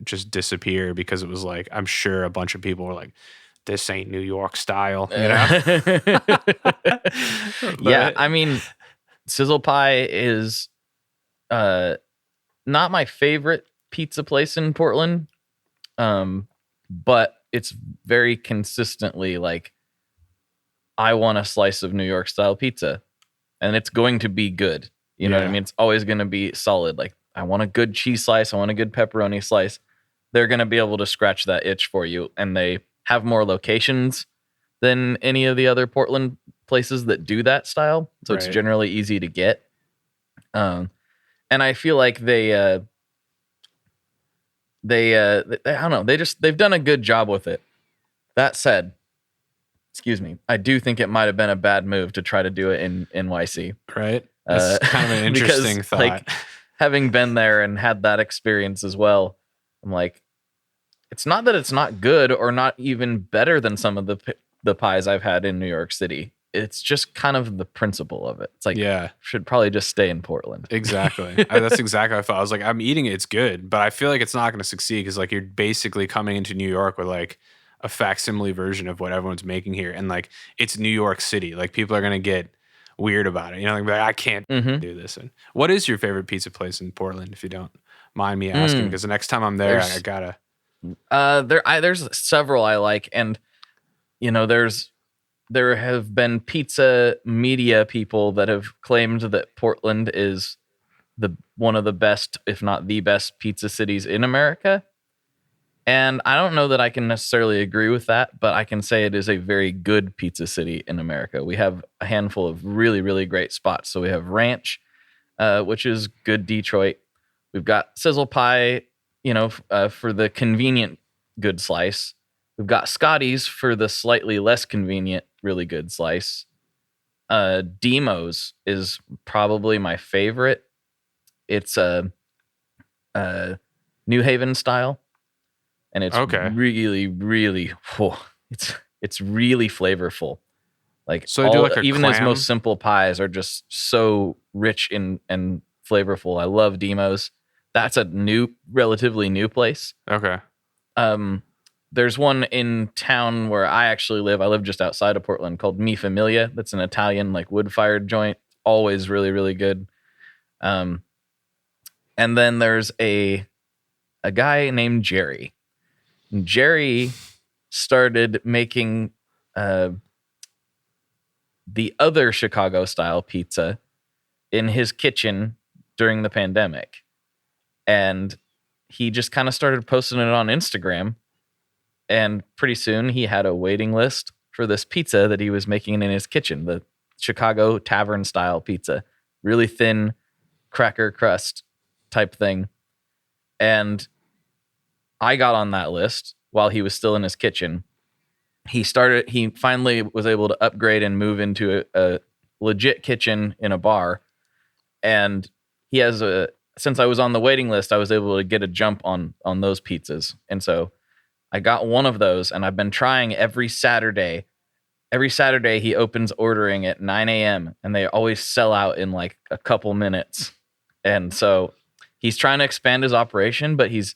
just disappear, because it was like, I'm sure a bunch of people were like, this ain't New York style, Yeah. I mean, Sizzle Pie is, not my favorite pizza place in Portland, but it's very consistently like, I want a slice of New York style pizza, and it's going to be good. You know what I mean? It's always going to be solid. Like, I want a good cheese slice. I want a good pepperoni slice. They're going to be able to scratch that itch for you, and they have more locations than any of the other Portland places that do that style. So it's generally easy to get. And I feel like they I don't know, they've done a good job with it. That said, excuse me, I do think it might have been a bad move to try to do it in NYC. Right. That's kind of an interesting because, thought. Like, having been there and had that experience as well, I'm like, it's not that it's not good or not even better than some of the pies I've had in New York City. It's just kind of the principle of it. It's like, should probably just stay in Portland. Exactly. That's exactly how I felt. I was like, I'm eating it. It's good, but I feel like it's not going to succeed because like you're basically coming into New York with like a facsimile version of what everyone's making here. And like, it's New York City. Like people are going to get weird about it. Like I can't do this. And what is your favorite pizza place in Portland, if you don't mind me asking, because the next time I'm there, I gotta. There's several I like, and there have been pizza media people that have claimed that Portland is one of the best, if not the best, pizza cities in America. And I don't know that I can necessarily agree with that, but I can say it is a very good pizza city in America. We have a handful of really, really great spots. So we have Ranch, which is good Detroit. We've got Sizzle Pie, for the convenient good slice. We've got Scotty's for the slightly less convenient, really good slice. Dimo's is probably my favorite. It's a New Haven style. And it's really, really, it's really flavorful. Like, so they do like even clam? those most simple pies are just so rich and flavorful. I love Dimo's. That's a relatively new place. Okay. There's one in town where I actually live. I live just outside of Portland, called Mi Familia. That's an Italian, like, wood-fired joint. Always really, really good. And then there's a guy named Jerry. Jerry started making the other Chicago style pizza in his kitchen during the pandemic. And he just kind of started posting it on Instagram. And pretty soon he had a waiting list for this pizza that he was making in his kitchen, the Chicago tavern style pizza, really thin cracker crust type thing. And I got on that list while he was still in his kitchen. He finally was able to upgrade and move into a legit kitchen in a bar. And he has since I was on the waiting list, I was able to get a jump on those pizzas. And so I got one of those, and I've been trying every Saturday. Every Saturday he opens ordering at 9 a.m. and they always sell out in like a couple minutes. And so he's trying to expand his operation, but he's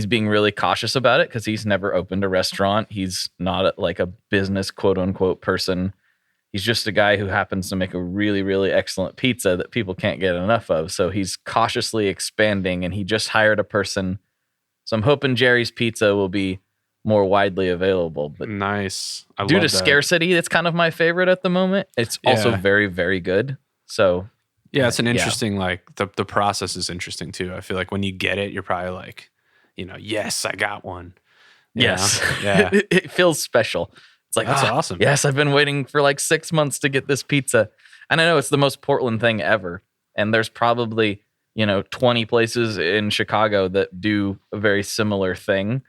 being really cautious about it because he's never opened a restaurant. He's not like a business quote unquote person. He's just a guy who happens to make a really, really excellent pizza that people can't get enough of. So he's cautiously expanding, and he just hired a person. So I'm hoping Jerry's Pizza will be more widely available. But nice. Due to scarcity, it's kind of my favorite at the moment. It's also very, very good. So yeah, it's an interesting, like the process is interesting too. I feel like when you get it, you're probably like, yes, I got one. Yes. Yeah. It feels special. It's like, that's awesome. Yes, I've been waiting for like 6 months to get this pizza. And I know it's the most Portland thing ever. And there's probably, 20 places in Chicago that do a very similar thing.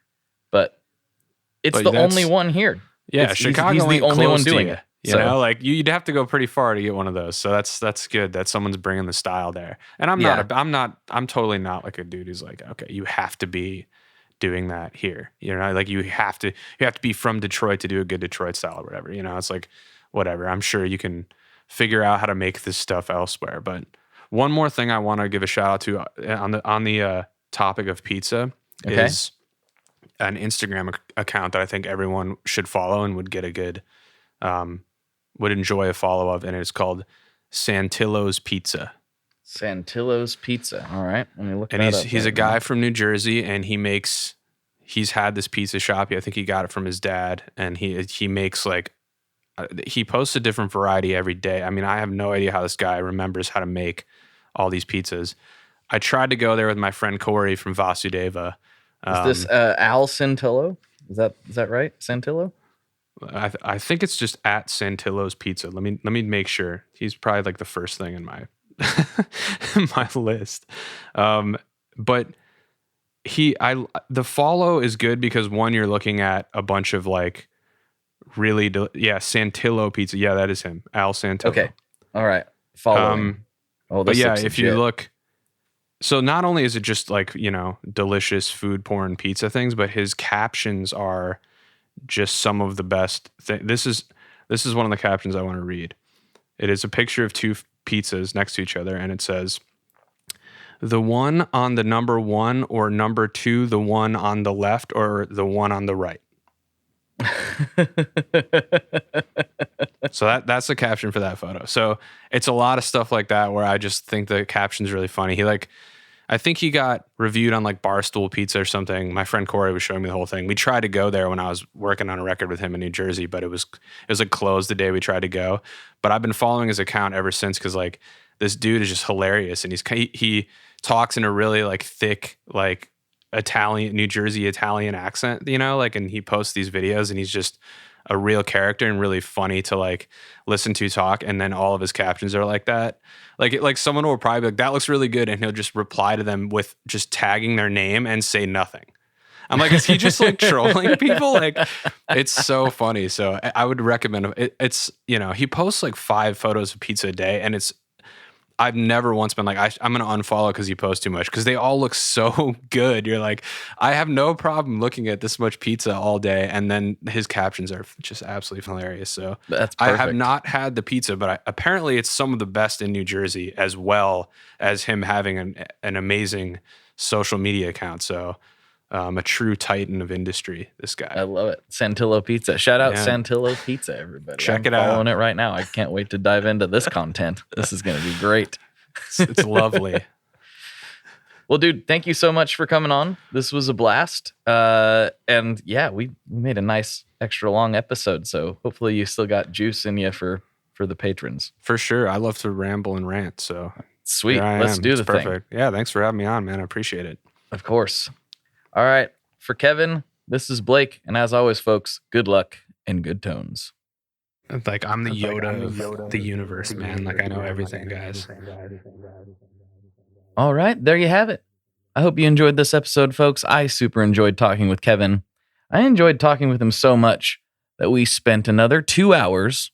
But it's the only one here. Yeah, Chicago he's the only one doing it. You know, like you'd have to go pretty far to get one of those. So that's good that someone's bringing the style there. And I'm totally not like a dude who's like, okay, you have to be doing that here. Like you have to be from Detroit to do a good Detroit style or whatever. It's like whatever. I'm sure you can figure out how to make this stuff elsewhere. But one more thing I want to give a shout out to on the topic of pizza is an Instagram account that I think everyone should follow and would get a good would enjoy a follow of, and it's called Santillo's Pizza. Santillo's Pizza. All right, let me look. And he's a guy from New Jersey, and he's had this pizza shop. I think he got it from his dad, and he makes like he posts a different variety every day. I mean, I have no idea how this guy remembers how to make all these pizzas. I tried to go there with my friend Corey from Vasudeva. Is this Al Santillo? Is that right? Santillo? I think it's just at Santillo's Pizza. Let me make sure. He's probably like the first thing in my my list. But the follow is good because one, you're looking at a bunch of like really Santillo Pizza. Yeah, that is him, Al Santillo. Okay, all right. Follow. But yeah, if you look. So not only is it just like, delicious food porn pizza things, but his captions are just some of the best. This is one of the captions I want to read. It is a picture of two pizzas next to each other, and it says, "The one on the number one or number two, the one on the left or the one on the right." So that's the caption for that photo. So it's a lot of stuff like that where I just think the caption's really funny. I think he got reviewed on like Barstool Pizza or something. My friend Corey was showing me the whole thing. We tried to go there when I was working on a record with him in New Jersey, but it was like closed the day we tried to go. But I've been following his account ever since because like this dude is just hilarious, and he talks in a really like thick like Italian, New Jersey Italian accent, you know, like, and he posts these videos and he's just a real character and really funny to like listen to talk. And then all of his captions are like that. Like someone will probably be like, that looks really good. And he'll just reply to them with just tagging their name and say nothing. I'm like, is he just like trolling people? Like, it's so funny. So I would recommend him. It's, you know, he posts like 5 photos of pizza a day, and I've never once been like, I'm going to unfollow because you post too much, because they all look so good. You're like, I have no problem looking at this much pizza all day. And then his captions are just absolutely hilarious. So that's perfect. I have not had the pizza, but apparently it's some of the best in New Jersey, as well as him having an amazing social media account. So a true titan of industry, this guy. I love it. Santillo Pizza. Shout out Santillo Pizza, everybody. Check it out. out. Following it right now. I can't wait to dive into this content. This is going to be great. It's lovely. Well, dude, thank you so much for coming on. This was a blast. And yeah, we made a nice extra long episode. So hopefully you still got juice in you for the patrons. For sure. I love to ramble and rant. So sweet. Let's do the thing. Perfect. Yeah. Thanks for having me on, man. I appreciate it. Of course. All right. For Kevin, this is Blake. And as always, folks, good luck and good tones. Like, I'm the Yoda of the universe, man. Like, I know everything, guys. All right. There you have it. I hope you enjoyed this episode, folks. I super enjoyed talking with Kevin. I enjoyed talking with him so much that we spent another 2 hours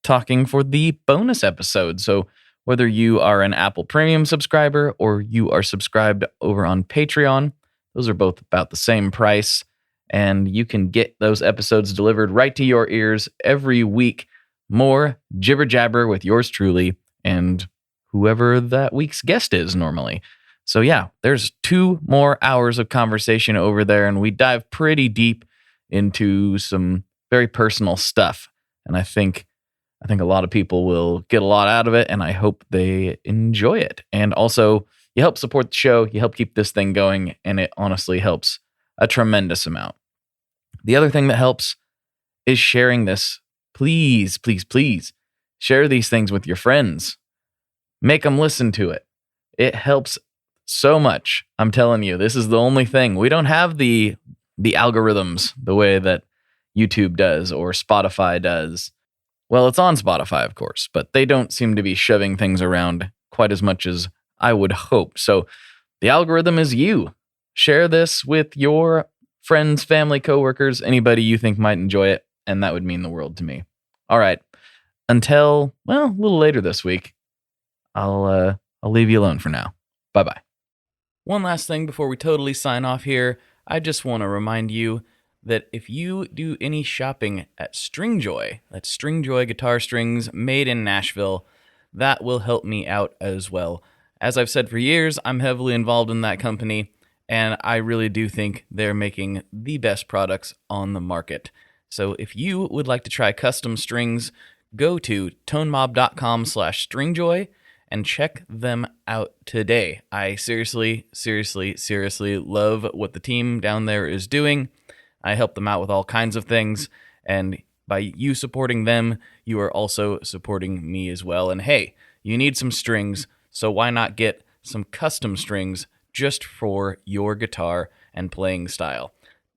talking for the bonus episode. So whether you are an Apple Premium subscriber or you are subscribed over on Patreon, those are both about the same price, and you can get those episodes delivered right to your ears every week. More jibber jabber with yours truly and whoever that week's guest is normally. So yeah, there's 2 more hours of conversation over there, and we dive pretty deep into some very personal stuff. And I think a lot of people will get a lot out of it, and I hope they enjoy it. And also, you help support the show, you help keep this thing going, and it honestly helps a tremendous amount. The other thing that helps is sharing this. Please, please, please share these things with your friends. Make them listen to it. It helps so much. I'm telling you, this is the only thing. We don't have the algorithms the way that YouTube does or Spotify does. Well, it's on Spotify, of course, but they don't seem to be shoving things around quite as much as I would hope. So the algorithm is you. Share this with your friends, family, coworkers, anybody you think might enjoy it, and that would mean the world to me. All right. Until, well, a little later this week, I'll leave you alone for now. Bye-bye. One last thing before we totally sign off here. I just want to remind you that if you do any shopping at Stringjoy, that's Stringjoy guitar strings made in Nashville, that will help me out as well. As I've said for years, I'm heavily involved in that company, and I really do think they're making the best products on the market. So if you would like to try custom strings, go to tonemob.com/stringjoy and check them out today. I seriously love what the team down there is doing. I help them out with all kinds of things, and by you supporting them, you are also supporting me as well. And hey, you need some strings, so why not get some custom strings just for your guitar and playing style?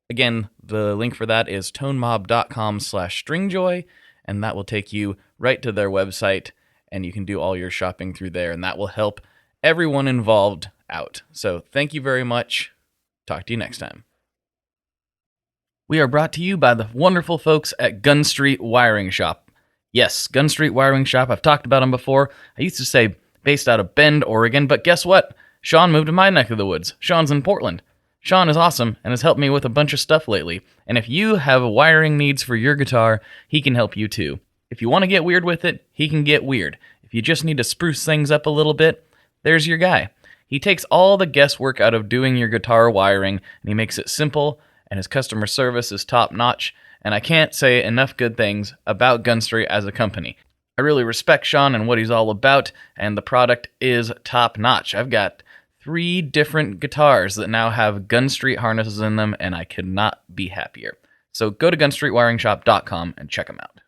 Again, the link for that is tonemob.com/stringjoy, and that will take you right to their website, and you can do all your shopping through there, and that will help everyone involved out. So thank you very much. Talk to you next time. We are brought to you by the wonderful folks at Gun Street Wiring Shop. Yes, Gun Street Wiring Shop. I've talked about them before. I used to say based out of Bend, Oregon, but guess what? Sean moved to my neck of the woods. Sean's in Portland. Sean is awesome and has helped me with a bunch of stuff lately. And if you have wiring needs for your guitar, he can help you too. If you want to get weird with it, he can get weird. If you just need to spruce things up a little bit, there's your guy. He takes all the guesswork out of doing your guitar wiring, and he makes it simple, and his customer service is top-notch, and I can't say enough good things about Gun Street as a company. I really respect Sean and what he's all about, and the product is top-notch. I've got 3 different guitars that now have Gun Street harnesses in them, and I could not be happier. So go to gunstreetwiringshop.com and check them out.